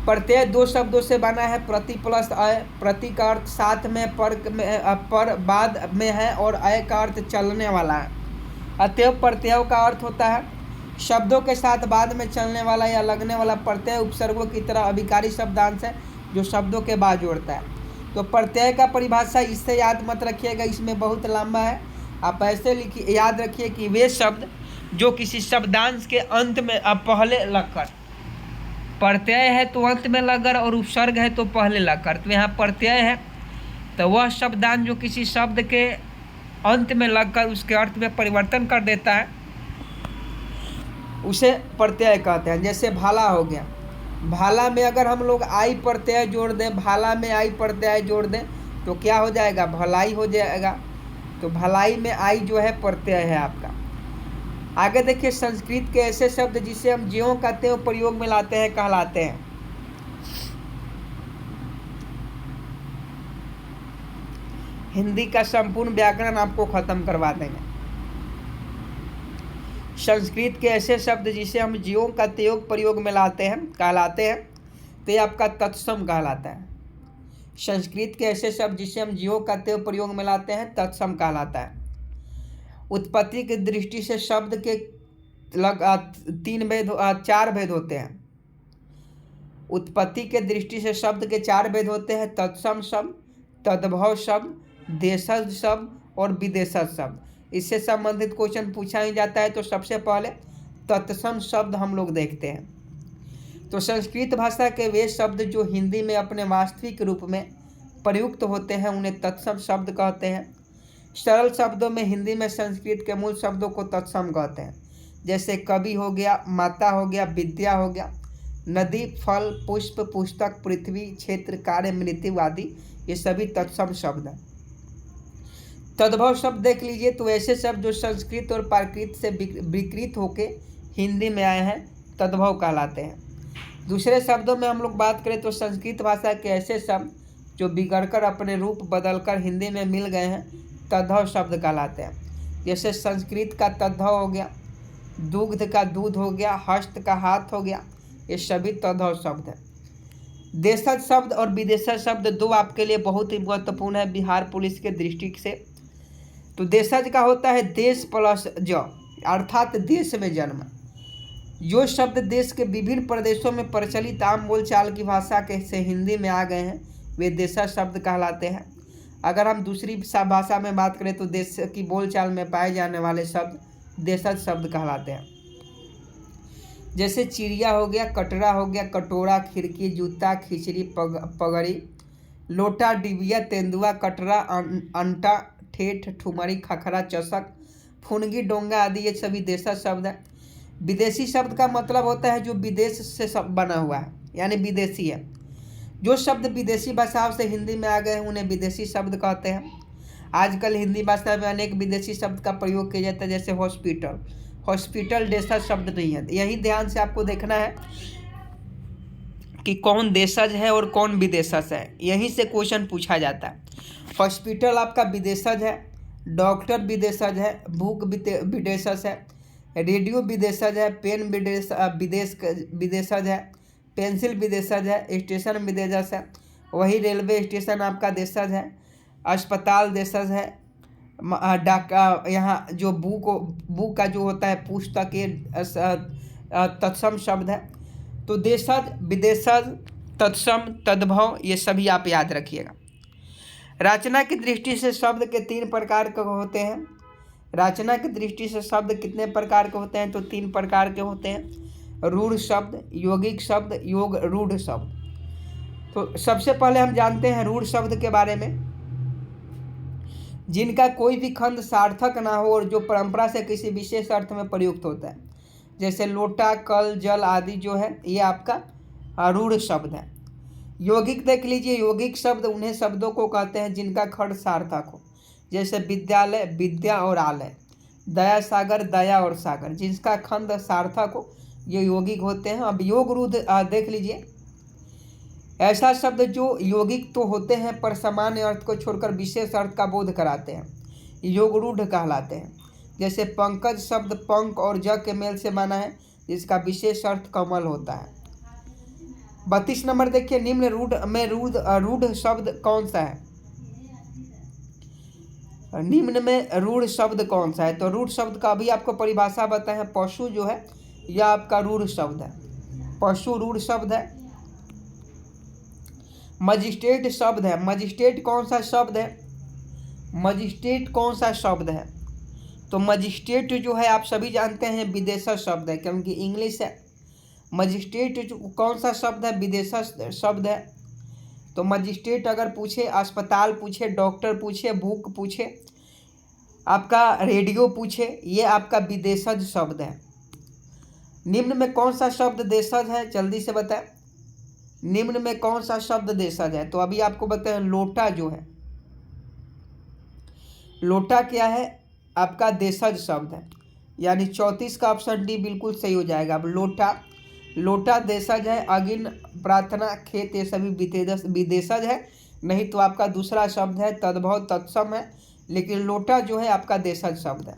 प्रत्यय दो शब्दों से बना है, प्रति प्लस अय। प्रति का अर्थ साथ में, पर बाद में है, और अय का अर्थ चलने वाला है। अतएव प्रत्ययों का अर्थ होता है शब्दों के साथ बाद में चलने वाला या लगने वाला प्रत्यय। उपसर्गों की तरह अभिकारी शब्दांश है जो शब्दों के बाद जोड़ता है। तो प्रत्यय का परिभाषा इससे याद मत रखिएगा, इसमें बहुत लंबा है। आप ऐसे लिखिए, याद रखिए कि वे शब्द जो किसी शब्दांश के अंत में पहले लगकर, प्रत्यय है तो अंत में लगकर और उपसर्ग है तो पहले लगकर। तो यहाँ प्रत्यय है तो वह शब्दांश जो किसी शब्द के अंत में लगकर उसके अर्थ में परिवर्तन कर देता है उसे प्रत्यय कहते हैं। जैसे भाला हो गया, भाला में अगर हम लोग आई प्रत्यय जोड़ दें, भाला में आई प्रत्यय जोड़ दें तो क्या हो जाएगा? भलाई हो जाएगा। तो भलाई में आई जो है प्रत्यय है आपका। आगे देखिए, संस्कृत के ऐसे शब्द जिसे हम ज्यों का त्यों प्रयोग में लाते हैं कहलाते हैं। हिंदी का संपूर्ण व्याकरण आपको खत्म करवा देंगे। संस्कृत के ऐसे शब्द जिसे हम ज्यों का त्यों प्रयोग में लाते हैं कहलाते हैं, तो ये आपका तत्सम कहलाता है। संस्कृत के ऐसे शब्द जिसे हम ज्यों का त्यों प्रयोग में लाते हैं तत्सम कहलाता है। उत्पत्ति की दृष्टि से शब्द के चार भेद होते हैं। उत्पत्ति के दृष्टि से शब्द के चार भेद होते हैं: तत्सम शब्द, तद्भव शब्द, देशज शब्द और विदेशज शब्द। इससे संबंधित क्वेश्चन पूछा ही जाता है, तो सबसे पहले तत्सम शब्द हम लोग देखते हैं। तो संस्कृत भाषा के वे शब्द जो हिंदी में अपने वास्तविक रूप में प्रयुक्त होते हैं उन्हें तत्सम शब्द कहते हैं। सरल शब्दों में हिंदी में संस्कृत के मूल शब्दों को तत्सम कहते हैं। जैसे कवि हो गया, माता हो गया, विद्या हो गया, नदी, फल, पुष्प, पुस्तक, पृथ्वी, क्षेत्र, कार्य, मृत्यु आदि, ये सभी तत्सम शब्द हैं। तद्भव शब्द देख लीजिए, तो ऐसे शब्द जो संस्कृत और प्राकृत से विकृत होके हिंदी में आए हैं तद्भव कहलाते हैं। दूसरे शब्दों में हम लोग बात करें तो संस्कृत भाषा के ऐसे शब्द जो बिगड़कर अपने रूप बदलकर हिंदी में मिल गए हैं तद्भव शब्द कहलाते हैं। जैसे संस्कृत का तद्भव हो गया, दुग्ध का दूध हो गया, हस्त का हाथ हो गया, ये सभी तद्भव शब्द हैं। देशज शब्द और विदेशज शब्द दो आपके लिए बहुत ही महत्वपूर्ण है बिहार पुलिस के दृष्टि से। तो देशज का होता है देश प्लस ज, अर्थात देश में जन्म। जो शब्द देश के विभिन्न प्रदेशों में प्रचलित आम बोलचाल की भाषा के से हिंदी में आ गए हैं वे देशज शब्द कहलाते हैं। अगर हम दूसरी भाषा में बात करें तो देश की बोलचाल में पाए जाने वाले शब्द देशज शब्द कहलाते हैं। जैसे चिड़िया हो गया, कटरा हो गया, कटोरा, खिड़की, जूता, खिचड़ी, पगड़ी, लोटा, डिबिया, तेंदुआ, कटरा, अंटा, ठेठ, ठुमरी, खखरा, चषक, फुनगी, डोंगा आदि ये सभी देशज शब्द हैं। विदेशी शब्द का मतलब होता है जो विदेश से बना हुआ है, यानी विदेशी है। जो शब्द विदेशी भाषाओं से हिंदी में आ गए हैं उन्हें विदेशी शब्द कहते हैं। आजकल हिंदी भाषा में अनेक विदेशी शब्द का प्रयोग किया जाता है, जैसे हॉस्पिटल। हॉस्पिटल देशज शब्द नहीं है, यही ध्यान से आपको देखना है कि कौन देशज है और कौन विदेशज है, यहीं से क्वेश्चन पूछा जाता है। हॉस्पिटल आपका विदेशज है, डॉक्टर विदेशज है, बुक विदेशज है, रेडियो विदेशज है, पेन विदेशज है, पेंसिल विदेशज है, स्टेशन विदेशज है, वही रेलवे स्टेशन आपका देशज है, अस्पताल देशज है, यहाँ जो बुक का जो होता है पुस्तक ये तत्सम शब्द है। तो देशज, विदेशज, तत्सम, तद्भव ये सभी आप याद रखिएगा। रचना की दृष्टि से शब्द के 3 प्रकार के होते हैं। रचना की दृष्टि से शब्द कितने प्रकार के होते हैं? तो 3 प्रकार के होते हैं। रूढ़ शब्द, यौगिक शब्द, योग रूढ़ शब्द। तो सबसे पहले हम जानते हैं रूढ़ शब्द के बारे में, जिनका कोई भी खंड सार्थक ना हो और जो परंपरा से किसी विशेष अर्थ में प्रयुक्त होता है। जैसे लोटा, कल, जल आदि जो है ये आपका रूढ़ शब्द है। यौगिक देख लीजिए, यौगिक शब्द उन्हें शब्दों को कहते हैं जिनका खंड सार्थक हो। जैसे विद्यालय, विद्या और आलय, दया सागर, दया और सागर, जिसका खंड सार्थक हो ये यौगिक होते हैं। अब योग रूढ़ देख लीजिए, ऐसा शब्द जो यौगिक तो होते हैं पर सामान्य अर्थ को छोड़कर विशेष अर्थ का बोध कराते हैं, योग रूढ़ कहलाते हैं। जैसे पंकज शब्द पंख और जग के मेल से बना है, जिसका विशेष अर्थ कमल होता है। 32 नंबर देखिए, निम्न रूढ़ में रूढ़ शब्द कौन सा है? निम्न में रूढ़ शब्द कौन सा है? तो रूढ़ शब्द का अभी आपको परिभाषा बताए हैं। पशु जो है यह आपका रूढ़ शब्द है, पशु रूढ़ शब्द है। मजिस्ट्रेट शब्द है, मजिस्ट्रेट कौन सा शब्द है? मजिस्ट्रेट कौन सा शब्द है? तो मजिस्ट्रेट जो है आप सभी जानते हैं विदेशज शब्द है, क्योंकि इंग्लिश है। मजिस्ट्रेट कौन सा शब्द है? विदेशज शब्द है। तो मजिस्ट्रेट अगर पूछे, अस्पताल पूछे, डॉक्टर पूछे, बुक पूछे, आपका रेडियो पूछे, ये आपका विदेशज शब्द है। निम्न में कौन सा शब्द देशज है? जल्दी से बताएं, निम्न में कौन सा शब्द देशज है? तो अभी आपको बताएं, लोटा जो है, लोटा क्या है? आपका देशज शब्द है, यानी 34 का ऑप्शन डी बिल्कुल सही हो जाएगा। अब लोटा देशज है। अगिन, प्रार्थना, खेत ये सभी विदेशज है। नहीं तो आपका दूसरा शब्द है तद्भव, तत्सम है, लेकिन लोटा जो है आपका देशज शब्द है।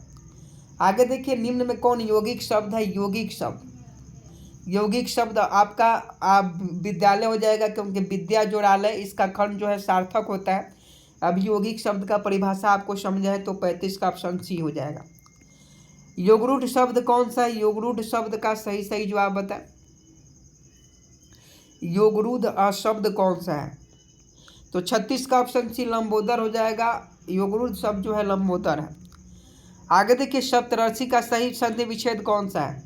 आगे देखिए, निम्न में कौन यौगिक शब्द है? यौगिक शब्द, यौगिक शब्द आपका विद्यालय हो जाएगा, क्योंकि विद्या जो आलय इसका खंड जो है सार्थक होता है। अब यौगिक शब्द का परिभाषा आपको समझा है तो 35 का ऑप्शन सी हो जाएगा। योगरूढ़ शब्द कौन सा है? योगरूढ़ शब्द का सही जवाब बताएं। योगरूढ़ शब्द कौन सा है? तो 36 का ऑप्शन सी लंबोदर हो जाएगा। योगरूढ़ शब्द जो है लंबोदर है। आगे देखिए, सप्तऋषि का सही संधि विच्छेद कौन सा है?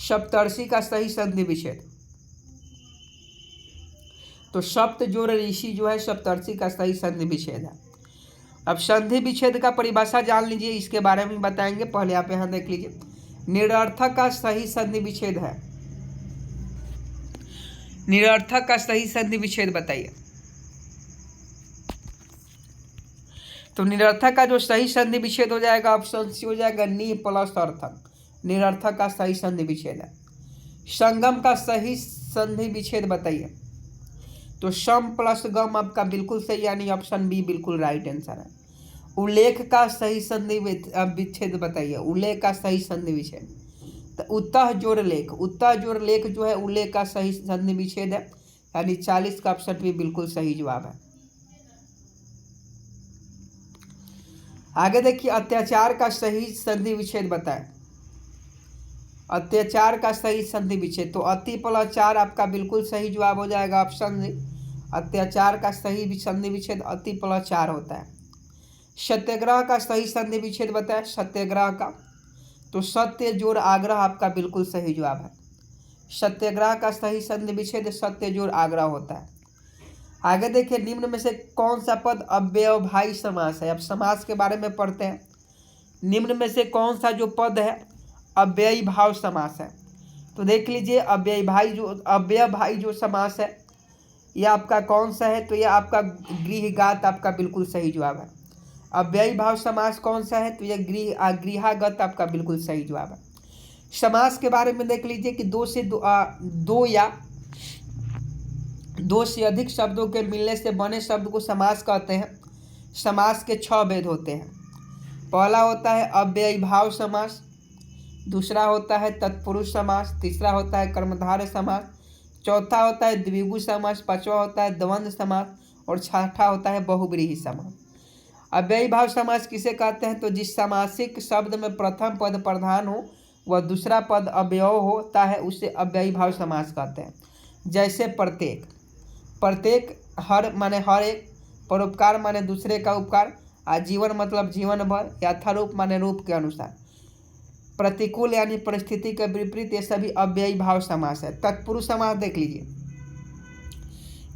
सप्तऋषि का सही संधि विच्छेद, तो सप्त जोड़ ऋषि जो है सप्तऋषि का सही संधि विच्छेद है। अब संधि विच्छेद का परिभाषा जान लीजिए, इसके बारे में बताएंगे। पहले आप यहाँ देख लीजिए, निरर्थक का सही संधि विच्छेद है। निरर्थक का सही संधि विच्छेद बताइए। तो निरर्थक का जो सही संधि विच्छेद हो जाएगा ऑप्शन सी हो जाएगा, नि प्लस अर्थक। निरर्थक का सही संधि विच्छेद है। संगम का सही संधि विच्छेद बताइए। तो सम प्लस गम आपका बिल्कुल सही, यानी ऑप्शन बी बिल्कुल राइट आंसर है। उल्लेख का सही संधि विच्छेद बताइए। उल्लेख का सही संधि विच्छेद, तो उत्तः जोड़ लेख, उत्तः जोड़ लेख जो है उल्लेख का सही संधि विच्छेद है, यानी 40 का ऑप्शन भी बिल्कुल सही जवाब है। आगे देखिए, अत्याचार का सही संधि विच्छेद बताएं। अत्याचार का सही संधि विच्छेद, तो अति प्लस चार आपका बिल्कुल सही जवाब हो जाएगा, ऑप्शन सी। अत्याचार का सही संधि विच्छेद अति प्लस चार होता है। सत्याग्रह का सही संधि विच्छेद बताएं। सत्याग्रह का, तो सत्य जोड़ आग्रह आपका बिल्कुल सही जवाब है। सत्याग्रह का सही संधि विच्छेद सत्य जोड़ आग्रह होता है। आगे देखिए, निम्न में से कौन सा पद अव्ययभावी समास है? अब समास के बारे में पढ़ते हैं। निम्न में से कौन सा जो पद है अव्ययी भाव समास है? तो देख लीजिए, अव्ययभावी जो समास है यह आपका कौन सा है? तो यह आपका गृहघात आपका बिल्कुल सही जवाब है। अव्ययी भाव समास कौन सा है? तो यह गृहागत आपका बिल्कुल सही जवाब है। समास के बारे में देख लीजिए कि दो से अधिक शब्दों के मिलने से बने शब्द को समास कहते हैं। समास के 6 भेद होते हैं। पहला होता है अव्ययीभाव समास, दूसरा होता है तत्पुरुष समास, तीसरा होता है कर्मधारय समास, चौथा होता है द्विगु समास, पांचवा होता है द्वंद्व समास और छठा होता है बहुव्रीहि समास। अव्ययीभाव समास किसे कहते हैं? तो जिस समासिक शब्द में प्रथम पद प्रधान हो वह दूसरा पद अव्यय होता है उसे अव्ययीभाव समास कहते हैं। जैसे प्रत्येक, प्रत्येक हर माने हर एक, परोपकार माने दूसरे का उपकार, आजीवन मतलब जीवन भर, यथारूप माने रूप के अनुसार, प्रतिकूल यानी परिस्थिति के विपरीत, ये सभी अव्ययीभाव समास है। तत्पुरुष समास देख लीजिए,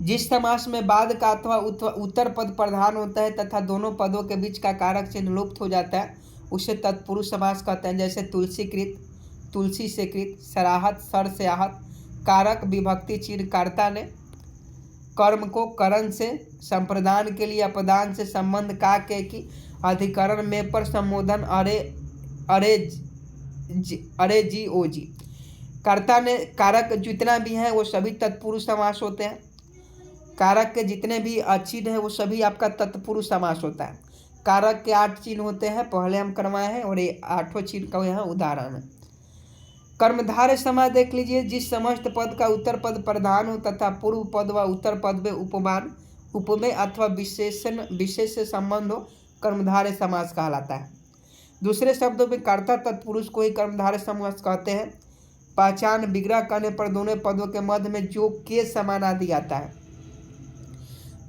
जिस समास में बाद का अथवा उत्तर पद प्रधान होता है तथा दोनों पदों के बीच का कारक चिन्ह लुप्त हो जाता है उसे तत्पुरुष समास कहते हैं। जैसे तुलसीकृत, तुलसी से कृत, सराहत, सर से आहत, कारक विभक्ति चिन्ह कर्ता ने, कर्म को करण से, संप्रदान के लिए अपदान से संबंध का के की, अधिकरण में पर संबोधन अरे जी ओ जी। कर्ता ने, कारक जितना भी है वो सभी तत्पुरुष समास होते हैं। कारक के जितने भी चिन्ह है वो सभी आपका तत्पुरुष समास होता है। कारक के 8 चिन्ह होते हैं, पहले हम करवाए हैं और ये 8 चिन्ह का यहाँ उदाहरण है। कर्मधारय समास देख लीजिए, जिस समस्त पद का उत्तर पद प्रधान हो तथा पूर्व पद व उत्तर पद में उपमान, उपमेय अथवा विशेष से संबंध हो, कर्मधारय समास कहलाता है। दूसरे शब्दों में कर्ता तत्पुरुष को ही कर्मधारय समास कहते हैं। पहचान विग्रह करने पर दोनों पदों के मध्य में जो के समान आदि आता है।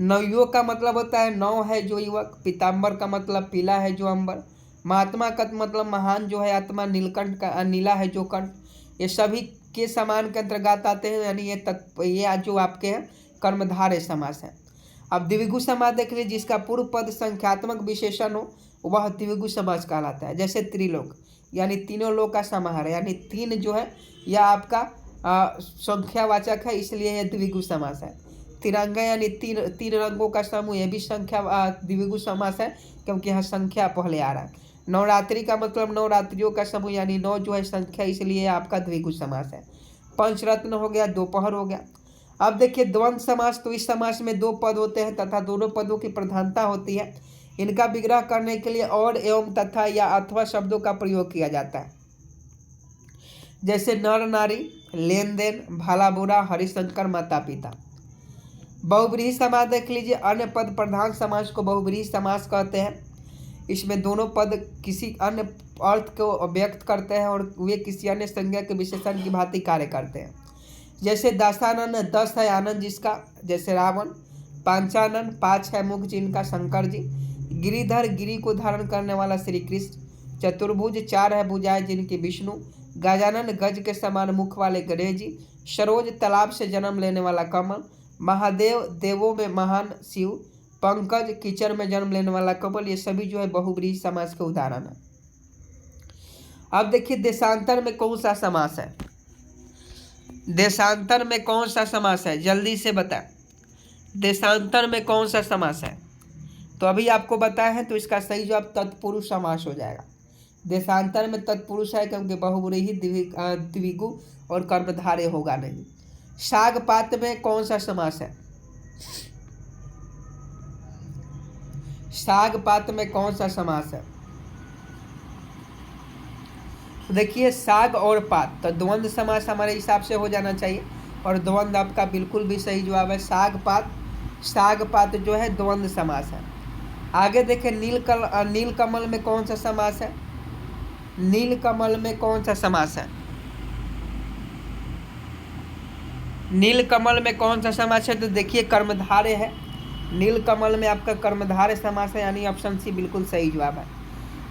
नवयुवक का मतलब होता है नौ है जो युवक, पीताम्बर का मतलब पीला है जो अंबर, महात्मा का मतलब महान जो है आत्मा, नीलकंठ का नीला है जो कंठ, ये सभी के समान के अंतर्गत आते हैं, यानी ये जो आपके हैं कर्मधारय समास है। अब द्विगु समास देख लीजिए, जिसका पूर्व पद संख्यात्मक विशेषण हो वह द्विगु समास कहलाता है। जैसे त्रिलोक यानी तीनों लोक का समाहार, यानी तीन जो है यह आपका संख्यावाचक है, इसलिए यह द्विगु समास है। तिरंगा यानी तीन रंगों का समूह, यह भी संख्या द्विगु समास है क्योंकि यहाँ संख्या पहले आ रहा है। नवरात्रि का मतलब नवरात्रियों का समूह, यानी 9 जो है संख्या, इसलिए आपका द्विगु समास है। पंचरत्न हो गया, दोपहर हो गया। अब देखिए द्वंद्व समास, तो इस समास में 2 पद होते हैं तथा दोनों पदों की प्रधानता होती है। इनका विग्रह करने के लिए और एवं तथा या अथवा शब्दों का प्रयोग किया जाता है। जैसे नर नारी, लेन देन, भला बुरा, हरिशंकर, माता पिता। बहुव्रीहि समास देख लीजिए, अन्य पद प्रधान समास को बहुव्रीहि समास कहते हैं। इसमें दोनों पद किसी अन्य अर्थ को व्यक्त करते हैं और वे किसी अन्य संज्ञा के विशेषण की भांति कार्य करते हैं। जैसे दशानन, 10 है आनंद जिसका, जैसे रावण। पांचानन, 5 है मुख जिनका, शंकर जी। गिरिधर, गिरि को धारण करने वाला श्री कृष्ण। चतुर्भुज, 4 है भुजाएं जिनकी, विष्णु। गजानन, गज के समान मुख वाले गणेश जी। सरोज, तालाब से जन्म लेने वाला कमल। महादेव, देवों में महान शिव। पंकज, कीचड़ में जन्म लेने वाला कमल। ये सभी जो है बहुव्रीहि समास के उदाहरण है। अब देखिए देशांतर में कौन सा समास है? देशांतर में कौन सा समास है, जल्दी से बताएं। देशांतर में कौन सा समास है? तो अभी आपको बताया है, तो इसका सही जवाब तत्पुरुष समास हो जाएगा। देशांतर में तत्पुरुष है क्योंकि बहुव्रीहि, द्विगु और कर्मधारय होगा नहीं। सागपात में कौन सा समास है? सागपात में कौन सा समास है? देखिए साग और पात, तो द्वंद्व समास हमारे हिसाब से हो जाना चाहिए और द्वंद्व आपका बिल्कुल भी सही जवाब है। सागपात जो है द्वंद्व समास है। आगे देखें नीलकमल में कौन सा समास है? नीलकमल में कौन सा समास है? नीलकमल में कौन सा समास है? तो देखिए कर्मधारय है। नीलकमल में आपका कर्मधारय समास है, यानी ऑप्शन सी बिल्कुल सही जवाब है।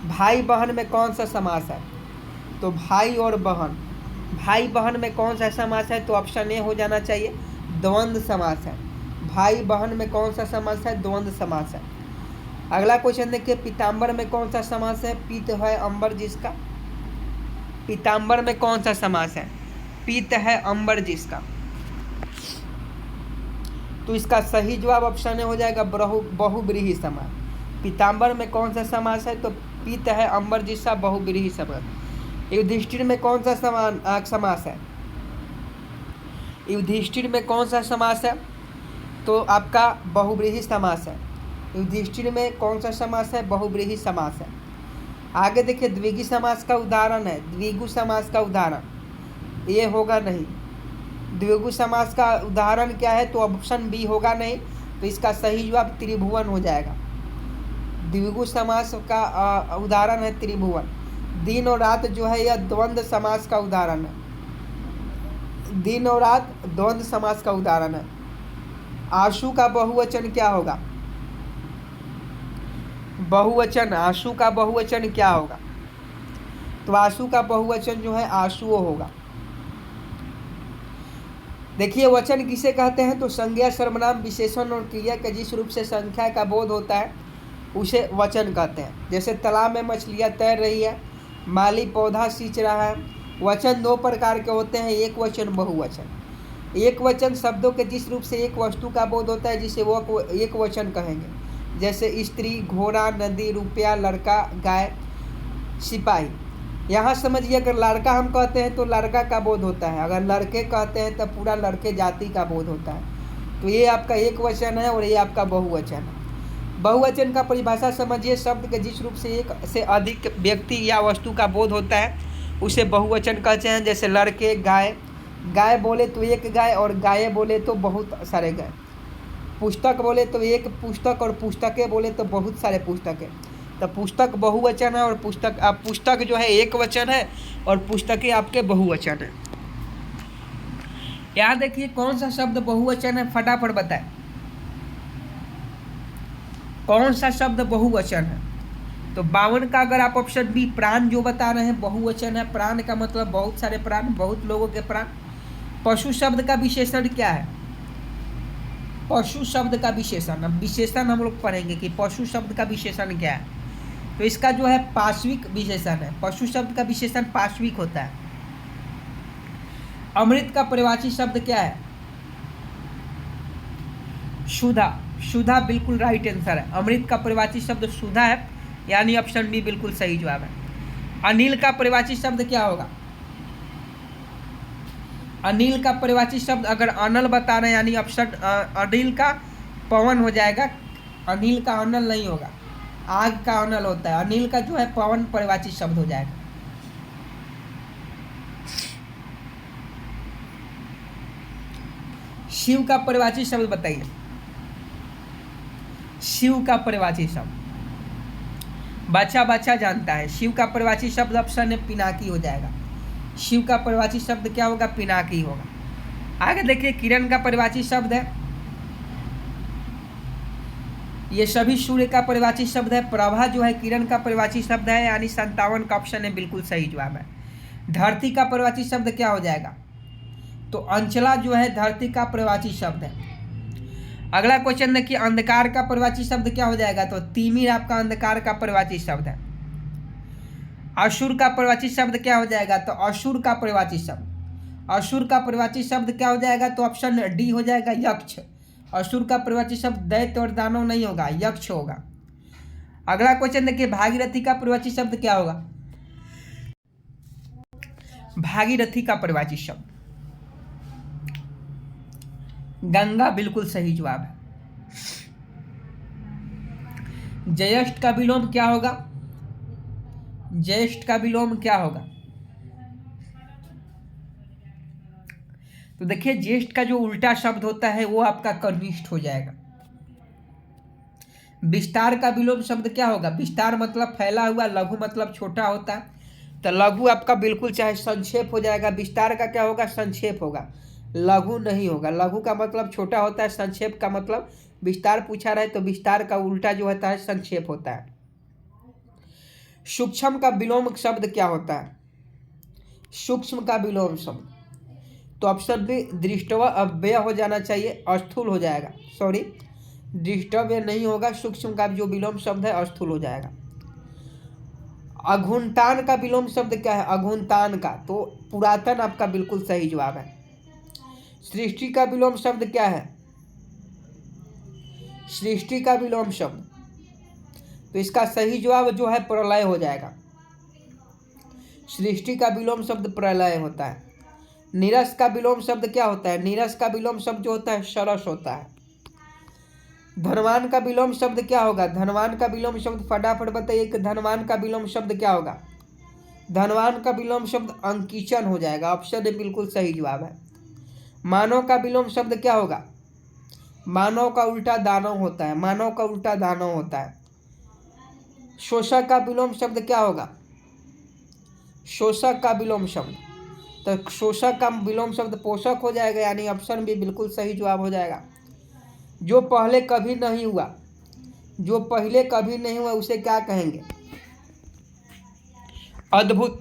भाई बहन में कौन सा समास है? तो भाई और बहन, भाई बहन में कौन सा समास है? तो ऑप्शन ए हो जाना चाहिए, द्वंद्व समास है। भाई बहन में कौन सा समास है? द्वंद्व समास है। अगला क्वेश्चन देखिए, पीताम्बर में कौन सा समास है? पीत है अंबर जिसका। पीताम्बर में कौन सा समास है? पीत है अंबर जिसका। तो इसका सही जवाब ऑप्शन ए हो जाएगा, बहुव्रीहि समास। पीताम्बर में कौन सा समास है? तो पीत है अंबर जिसका, बहुव्रीहि समास। युधिष्ठिर में कौन सा समास है? युधिष्ठिर में कौन सा समास है? तो आपका बहुव्रीहि समास है। युधिष्ठिर में कौन सा समास है? बहुव्रीहि समास है। आगे देखिए, द्विगु समास का उदाहरण है। द्विगु समास का उदाहरण ये होगा नहीं। द्विगु समास का उदाहरण क्या है? तो ऑप्शन बी होगा नहीं, तो इसका सही जवाब त्रिभुवन हो जाएगा। द्विगु समास का उदाहरण है त्रिभुवन। दिन और रात जो है यह द्वंद्व समास का उदाहरण है। दिन और रात द्वंद्व समास का उदाहरण है। आशु का बहुवचन क्या होगा? बहुवचन, आशु का बहुवचन क्या होगा? तो आशु का बहुवचन जो है आशुओ होगा। देखिए, वचन किसे कहते हैं? तो संज्ञा, सर्वनाम, विशेषण और क्रिया के जिस रूप से संख्या का बोध होता है उसे वचन कहते हैं। जैसे तालाब में मछलियाँ तैर रही है, माली पौधा सींच रहा है। वचन दो प्रकार के होते हैं, एक वचन, बहुवचन। एक वचन शब्दों के जिस रूप से एक वस्तु का बोध होता है जिसे वो एक वचन कहेंगे। जैसे स्त्री, घोड़ा, नदी, रुपया, लड़का, गाय, सिपाही। यहाँ समझिए, अगर लड़का हम कहते हैं तो लड़का का बोध होता है, अगर लड़के कहते हैं तो पूरा लड़के जाति का बोध होता है। तो ये आपका एक वचन है और ये आपका बहुवचन है। बहुवचन का परिभाषा समझिए, शब्द के जिस रूप से एक से अधिक व्यक्ति या वस्तु का बोध होता है उसे बहुवचन कहते हैं। जैसे लड़के, गाय, गाय बोले तो एक गाय और गाय बोले तो बहुत सारे गाय। पुस्तक बोले तो एक पुस्तक और पुस्तकें बोले तो बहुत सारे पुस्तकें। तो पुस्तक बहुवचन है और पुस्तक जो है एक वचन है और पुस्तकें आपके बहुवचन है। यहाँ देखिए, कौन सा शब्द बहुवचन है? फटाफट बताएं, कौन सा शब्द बहुवचन है? तो 52 का अगर आप ऑप्शन बी प्राण जो बता रहे हैं बहुवचन है। प्राण का मतलब बहुत सारे प्राण, बहुत लोगों के प्राण। पशु शब्द का विशेषण क्या है? पशु शब्द का विशेषण, अब विशेषण हम लोग पढ़ेंगे कि पशु शब्द का विशेषण क्या है। तो इसका जो है पाश्विक विशेषण है। पशु शब्द का विशेषण पाश्विक होता है। अमृत का पर्यायवाची शब्द क्या है? सुधा। सुधा बिल्कुल राइट आंसर है। अमृत का पर्यायवाची शब्द सुधा है, यानी ऑप्शन बी बिल्कुल सही जवाब है। अनिल का पर्यायवाची शब्द क्या होगा? अनिल का पर्यायवाची शब्द अगर अनल बता रहे हैं यानी ऑप्शन अनिल का पवन हो जाएगा। अनिल का अनल नहीं होगा, आग का अनल होता है। अनिल का जो है पवन पर्यायवाची शब्द हो जाएगा। शिव का पर्यायवाची शब्द बताइए। शिव का पर्यायवाची शब्द बच्चा बच्चा जानता है। शिव का पर्यायवाची शब्द ऑप्शन है पिनाकी हो जाएगा। शिव का पर्यायवाची शब्द क्या होगा? पिनाकी होगा। आगे देखिए, किरण का पर्यायवाची शब्द है, ये सभी सूर्य का पर्यायवाची शब्द है। प्रभा जो है किरण का पर्यायवाची शब्द है, यानी 57 का ऑप्शन है बिल्कुल सही जवाब है। धरती का पर्यायवाची शब्द क्या हो जाएगा? तो अंचला जो है धरती का पर्यायवाची शब्द है। अगला क्वेश्चन देखिए, अंधकार का पर्यायवाची शब्द क्या हो जाएगा? तो तिमिर आपका अंधकार का पर्यायवाची शब्द है। असुर का पर्यायवाची शब्द क्या हो जाएगा? तो असुर का पर्यायवाची शब्द, असुर का पर्यायवाची शब्द क्या हो जाएगा? तो ऑप्शन डी हो जाएगा, यक्ष। असुर का पर्यायवाची शब्द दैत्य और दानव नहीं होगा, यक्ष होगा। अगला क्वेश्चन देखिए, भागीरथी का पर्यायवाची शब्द क्या होगा? भागीरथी का पर्यायवाची शब्द गंगा बिल्कुल सही जवाब है। ज्येष्ठ का विलोम क्या होगा? ज्येष्ठ का विलोम क्या होगा? तो देखिए, ज्येष्ठ का जो उल्टा शब्द होता है वो आपका कनिष्ठ हो जाएगा। विस्तार का विलोम शब्द क्या होगा? विस्तार मतलब फैला हुआ, लघु मतलब छोटा होता है, तो लघु आपका बिल्कुल चाहे संक्षेप हो जाएगा। विस्तार का क्या होगा? संक्षेप होगा, लघु नहीं होगा। लघु का मतलब छोटा होता है, संक्षेप का मतलब विस्तार पूछा रहे तो विस्तार का उल्टा जो होता है संक्षेप होता है। सूक्ष्म का विलोम शब्द क्या होता है? सूक्ष्म का विलोम शब्द तो ऑप्शन बी दृष्टव्य अव्यय हो जाना चाहिए, अस्थूल हो जाएगा। सॉरी, दृष्टव्य नहीं होगा, सूक्ष्म का जो विलोम शब्द है अस्थूल हो जाएगा। अघुंतान का विलोम शब्द क्या है? अघुंतान का तो पुरातन आपका बिल्कुल सही जवाब है। सृष्टि का विलोम शब्द क्या है? सृष्टि का विलोम शब्द तो इसका सही जवाब जो है प्रलय हो जाएगा। सृष्टि का विलोम शब्द प्रलय होता है। नीरस का विलोम शब्द क्या होता है? नीरस का विलोम शब्द जो होता है सरस होता है। धनवान का विलोम शब्द क्या होगा? धनवान का विलोम शब्द फटाफट बताइए कि धनवान का विलोम शब्द क्या होगा? धनवान का विलोम शब्द अंकिचन हो जाएगा। ऑप्शन ए बिल्कुल सही जवाब है। मानव का विलोम शब्द क्या होगा? मानव का उल्टा दानव होता है। मानव का उल्टा दानव होता है। शोषक का विलोम शब्द क्या होगा? शोषक का विलोम शब्द, तो शोषक का विलोम शब्द पोषक हो जाएगा, यानी ऑप्शन बी बिल्कुल सही जवाब हो जाएगा। जो पहले कभी नहीं हुआ, जो पहले कभी नहीं हुआ उसे क्या कहेंगे? अद्भुत।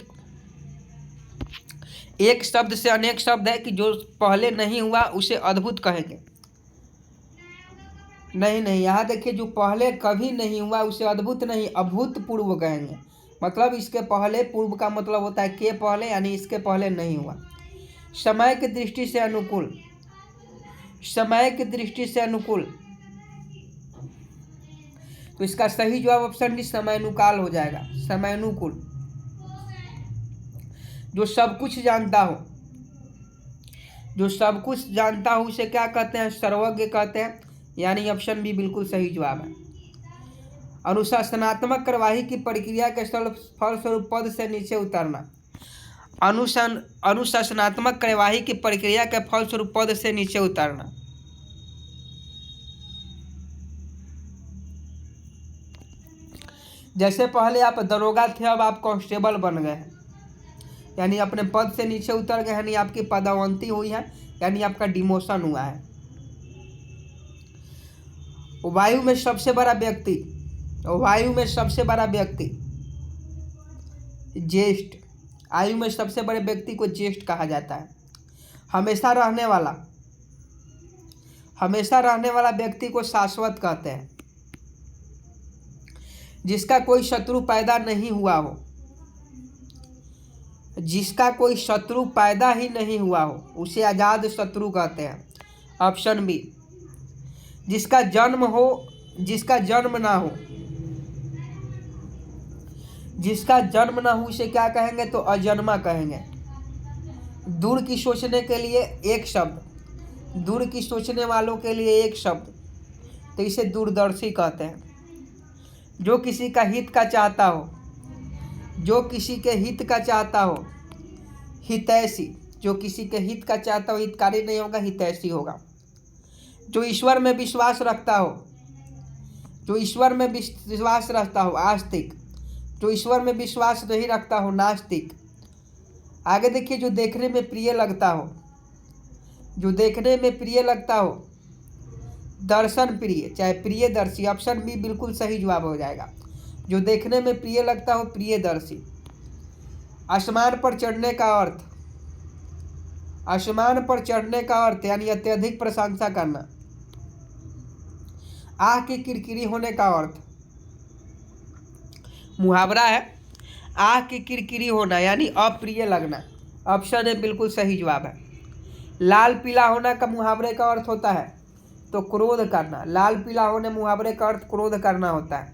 एक शब्द से अनेक शब्द है कि जो पहले नहीं हुआ उसे अद्भुत कहेंगे। नहीं, यहाँ देखिए, जो पहले कभी नहीं हुआ उसे अद्भुत नहीं अभूतपूर्व कहेंगे। मतलब इसके पहले, पूर्व का मतलब होता है के पहले, यानी इसके पहले नहीं हुआ। समय की दृष्टि से अनुकूल, समय की दृष्टि से अनुकूल, तो इसका सही जवाब ऑप्शन डी समयानुकाल हो जाएगा। समयानुकूल। जो सब कुछ जानता हो, जो सब कुछ जानता हो उसे क्या कहते हैं? सर्वज्ञ कहते हैं, यानी ऑप्शन बी बिल्कुल सही जवाब है। अनुशासनात्मक कार्यवाही की प्रक्रिया के फलस्वरूप पद से नीचे उतरना। अनुशासनात्मक कार्यवाही की प्रक्रिया के फलस्वरूप पद से नीचे उतरना। जैसे पहले आप दरोगा थे, अब आप कांस्टेबल बन गए हैं, यानी अपने पद से नीचे उतर गए, यानी आपकी पदोन्नति हुई है, यानी आपका डिमोशन हुआ है। वायु में सबसे बड़ा व्यक्ति, वायु में सबसे बड़ा व्यक्ति ज्येष्ठ, आयु में सबसे बड़े व्यक्ति को ज्येष्ठ कहा जाता है। हमेशा रहने वाला, हमेशा रहने वाला व्यक्ति को शाश्वत कहते हैं। जिसका कोई शत्रु पैदा नहीं हुआ हो, जिसका कोई शत्रु पैदा ही नहीं हुआ हो उसे आजाद शत्रु कहते हैं। Option B. जिसका जन्म हो, जिसका जन्म ना हो, जिसका जन्म ना हो उसे क्या कहेंगे? तो अजन्मा कहेंगे। दूर की सोचने के लिए एक शब्द, दूर की सोचने वालों के लिए एक शब्द, तो इसे दूरदर्शी कहते हैं। जो किसी का हित का चाहता हो, जो किसी के हित का चाहता हो, हितैषी। जो किसी के हित का चाहता हो, हितकारी नहीं होगा, हितैषी होगा। जो ईश्वर में विश्वास रखता हो, जो ईश्वर में विश्वास रखता हो, आस्तिक। जो ईश्वर में विश्वास नहीं रखता हो, नास्तिक। आगे देखिए, जो देखने में प्रिय लगता हो, जो देखने में प्रिय लगता हो, दर्शन प्रिय, चाहे प्रियदर्शी। ऑप्शन बी बिल्कुल सही जवाब हो जाएगा। जो देखने में प्रिय लगता हो, प्रियदर्शी। आसमान पर चढ़ने का अर्थ, आसमान पर चढ़ने का अर्थ यानी अत्यधिक प्रशंसा करना। आँख की किरकिरी होने का अर्थ, मुहावरा है, आँख की किरकिरी होना यानी अप्रिय लगना। ऑप्शन ए बिल्कुल सही जवाब है। लाल पीला होना का मुहावरे का अर्थ होता है तो क्रोध करना। लाल पीला होने मुहावरे का अर्थ क्रोध करना होता है।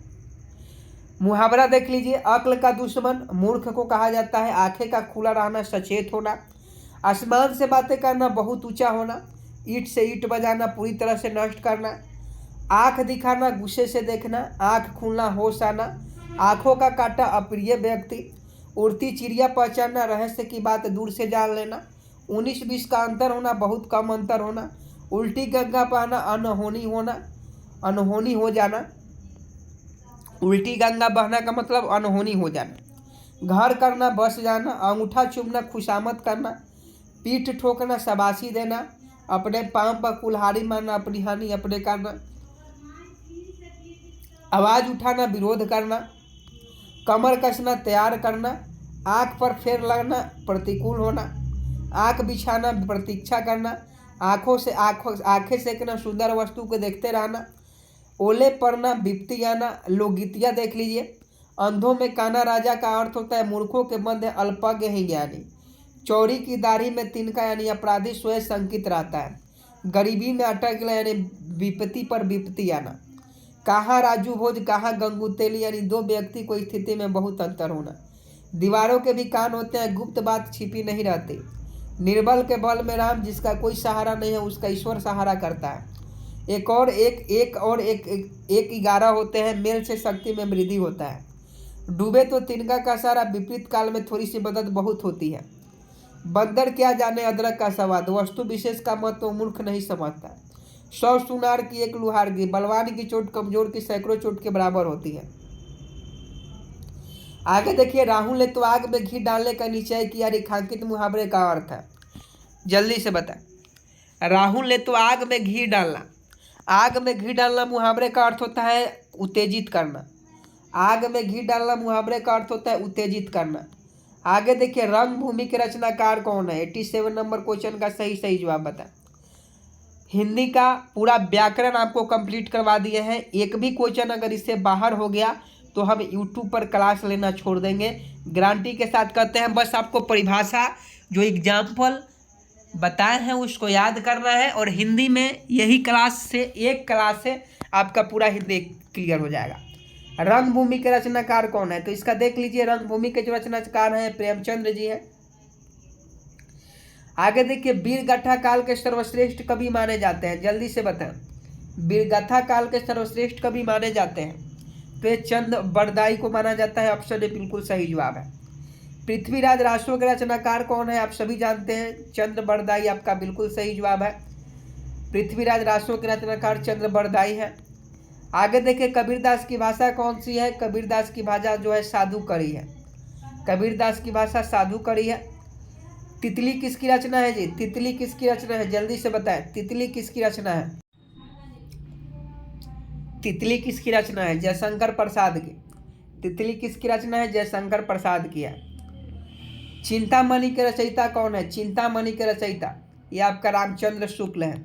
मुहावरा देख लीजिए, अक्ल का दुश्मन मूर्ख को कहा जाता है। आंखें का खुला रहना, सचेत होना। आसमान से बातें करना, बहुत ऊंचा होना। ईंट से ईंट बजाना, पूरी तरह से नष्ट करना। आंख दिखाना, गुस्से से देखना। आंख खुलना, होश आना। आंखों का काटा, अप्रिय व्यक्ति। उड़ती चिड़िया पहचानना, रहस्य की बात दूर से जान लेना। 19-20 का अंतर होना, बहुत कम अंतर होना। उल्टी गंगा बहना, अनहोनी होना, अनहोनी हो जाना। उल्टी गंगा बहना का मतलब अनहोनी हो जाना। घर करना, बस जाना। अंगूठा चूमना, खुशामद करना। पीठ ठोकना, शाबाशी देना। अपने पांव पर कुल्हाड़ी मारना, अपनी हानि अपने करना। आवाज उठाना, विरोध करना। कमर कसना, तैयार करना। आँख पर फेर लगना, प्रतिकूल होना। आँख बिछाना, प्रतीक्षा करना। आंखें सेकना, सुंदर वस्तु को देखते रहना। ओले पड़ना, विपत्ति आना। लोकगीतियाँ देख लीजिए। अंधों में काना राजा का अर्थ होता है मूर्खों के मध्य अल्पज्ञ ही ज्ञानी। चौड़ी की दाढ़ी में तिनका यानी अपराधी स्वयं संकित रहता है। गरीबी में अटक गया यानी विपत्ति पर विपत्ति आना। कहाँ राजू भोज, कहाँ गंगू तेली यानी दो व्यक्ति को स्थिति में बहुत अंतर होना। दीवारों के भी कान होते हैं, गुप्त बात छिपी नहीं रहती। निर्बल के बल में राम, जिसका कोई सहारा नहीं है उसका ईश्वर सहारा करता है। एक और एक 11 होते हैं, मेल से शक्ति में वृद्धि होता है। डूबे तो तिनका का सारा, विपरीत काल में थोड़ी सी मदद बहुत होती है। बंदर क्या जाने अदरक का स्वाद, वस्तु विशेष का मत तो मूर्ख नहीं समझता। 100 सुनार की एक लुहार की, बलवान की चोट कमजोर की सैकड़ों चोट के बराबर होती है। आगे देखिए, राहुल ने तो आग में घी डालने का निश्चय किया, रेखांकित मुहावरे का अर्थ है। जल्दी से बता। राहुल ने तो आग में घी डालना, आग में घी डालना मुहावरे का अर्थ होता है उत्तेजित करना। आग में घी डालना मुहावरे का अर्थ होता है उत्तेजित करना। आगे देखिए, रंग भूमि के रचनाकार कौन है? 87 नंबर क्वेश्चन का सही जवाब बता। हिंदी का पूरा व्याकरण आपको कंप्लीट करवा दिए हैं। एक भी क्वेश्चन अगर इससे बाहर हो गया तो हम यूट्यूब पर क्लास लेना छोड़ देंगे, गारंटी के साथ कहते हैं। बस आपको परिभाषा जो एग्जाम्पल बताए हैं उसको याद करना है, और हिंदी में यही क्लास से एक क्लास से आपका पूरा हिंदी क्लियर हो जाएगा। रंग भूमि के रचनाकार कौन है? तो इसका देख लीजिए, रंग भूमि के जो रचनाकार हैं प्रेमचंद्र जी हैं। आगे देखिए, वीरगाथा काल के सर्वश्रेष्ठ कवि माने जाते हैं। जल्दी से बताएं, वीरगाथा काल के सर्वश्रेष्ठ कवि माने जाते हैं तो ये चंद्र बरदाई को माना जाता है। ऑप्शन ए बिल्कुल सही जवाब है। पृथ्वीराज रासों के रचनाकार कौन है? आप सभी जानते हैं, चंद्र बरदाई आपका बिल्कुल सही जवाब है। पृथ्वीराज रासों के रचनाकार चंद्र बरदाई है। आगे देखिए, कबीरदास की भाषा कौन सी है? कबीरदास की भाषा जो है साधु करी है। कबीरदास की भाषा साधु करी है। तितली किसकी रचना है जी? तितली किसकी रचना है? जल्दी से बताएं, तितली किसकी रचना है? तितली किसकी रचना है? जयशंकर प्रसाद की। तितली किसकी रचना है? जयशंकर प्रसाद की है। चिंतामणि के रचयिता कौन है? चिंतामणि के रचयिता ये आपका रामचंद्र शुक्ल है।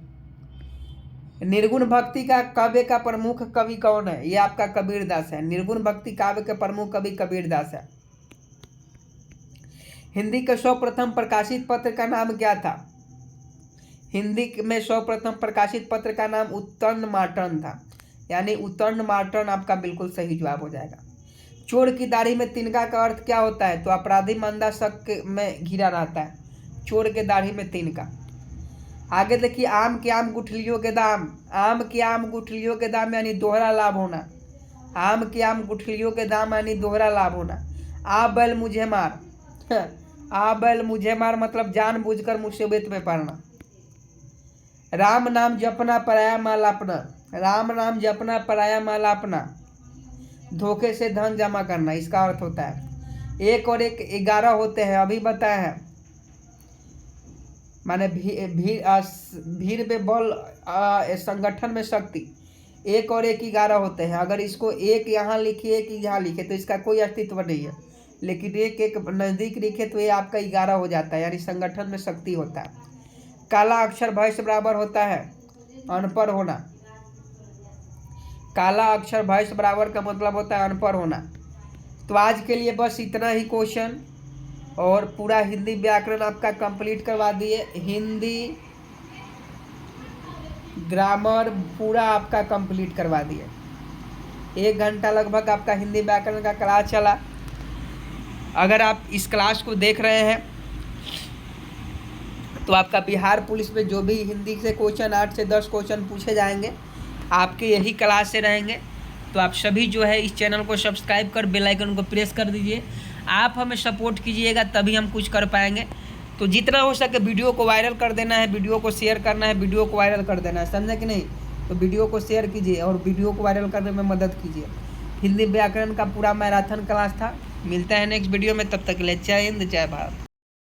निर्गुण भक्ति का काव्य का प्रमुख कवि कौन है? ये आपका कबीरदास है। निर्गुण भक्ति काव्य के प्रमुख कवि कबीरदास है। हिंदी के सर्वप्रथम प्रकाशित पत्र का नाम क्या था? हिंदी में सर्वप्रथम प्रकाशित पत्र का नाम उत्तर्ण मार्टन था, यानी उत्तर्ण मार्टन आपका बिल्कुल सही जवाब हो जाएगा। चोर की दाढ़ी में तिनका का अर्थ क्या होता है? तो अपराधी मंदा शक में घिरा रहता है। चोर के दाढ़ी में तिनका। आगे देखिए, आम के आम गुठलियों के दाम। आम के आम गुठलियों के दाम यानी दोहरा लाभ होना। आम के आम गुठलियों के दाम यानी दोहरा लाभ होना। आ बैल मुझे मार, आ बैल मुझे मार मतलब जानबूझकर मुसीबत में पड़ना। राम नाम जपना पराया माल अपना। राम नाम जपना पराया माल अपना। धोखे से धन जमा करना, इसका अर्थ होता है। 1 और 1 11 होते हैं, अभी बताए हैं। माने भीड़ में बल, संगठन में शक्ति। 1 और 1 11 होते हैं। अगर इसको 1 यहाँ लिखिए, 1 यहाँ लिखे तो इसका कोई अस्तित्व नहीं है, लेकिन 1 नज़दीक लिखे तो ये आपका 11 हो जाता है, यानी संगठन में शक्ति होता है। काला अक्षर भय से बराबर होता है अनपढ़ होना। काला अक्षर भय से बराबर का मतलब होता है अनपढ़ होना। तो आज के लिए बस इतना ही क्वेश्चन, और पूरा हिंदी व्याकरण आपका कंप्लीट करवा दिए। हिंदी ग्रामर पूरा आपका कंप्लीट करवा दिए। 1 घंटा लगभग आपका हिंदी व्याकरण का क्लास चला। अगर आप इस क्लास को देख रहे हैं तो आपका बिहार पुलिस में जो भी हिंदी से क्वेश्चन 8 से 10 क्वेश्चन पूछे जाएंगे आपके यही क्लास से रहेंगे। तो आप सभी जो है इस चैनल को सब्सक्राइब कर बेल आइकन को प्रेस कर दीजिए। आप हमें सपोर्ट कीजिएगा तभी हम कुछ कर पाएंगे। तो जितना हो सके वीडियो को वायरल कर देना है, वीडियो को शेयर करना है, वीडियो को वायरल कर देना है, समझे कि नहीं? तो वीडियो को शेयर कीजिए और वीडियो को वायरल करने में मदद कीजिए। हिंदी व्याकरण का पूरा मैराथन क्लास था। मिलता है नेक्स्ट वीडियो में, तब तक के लिए जय हिंद जय भारत।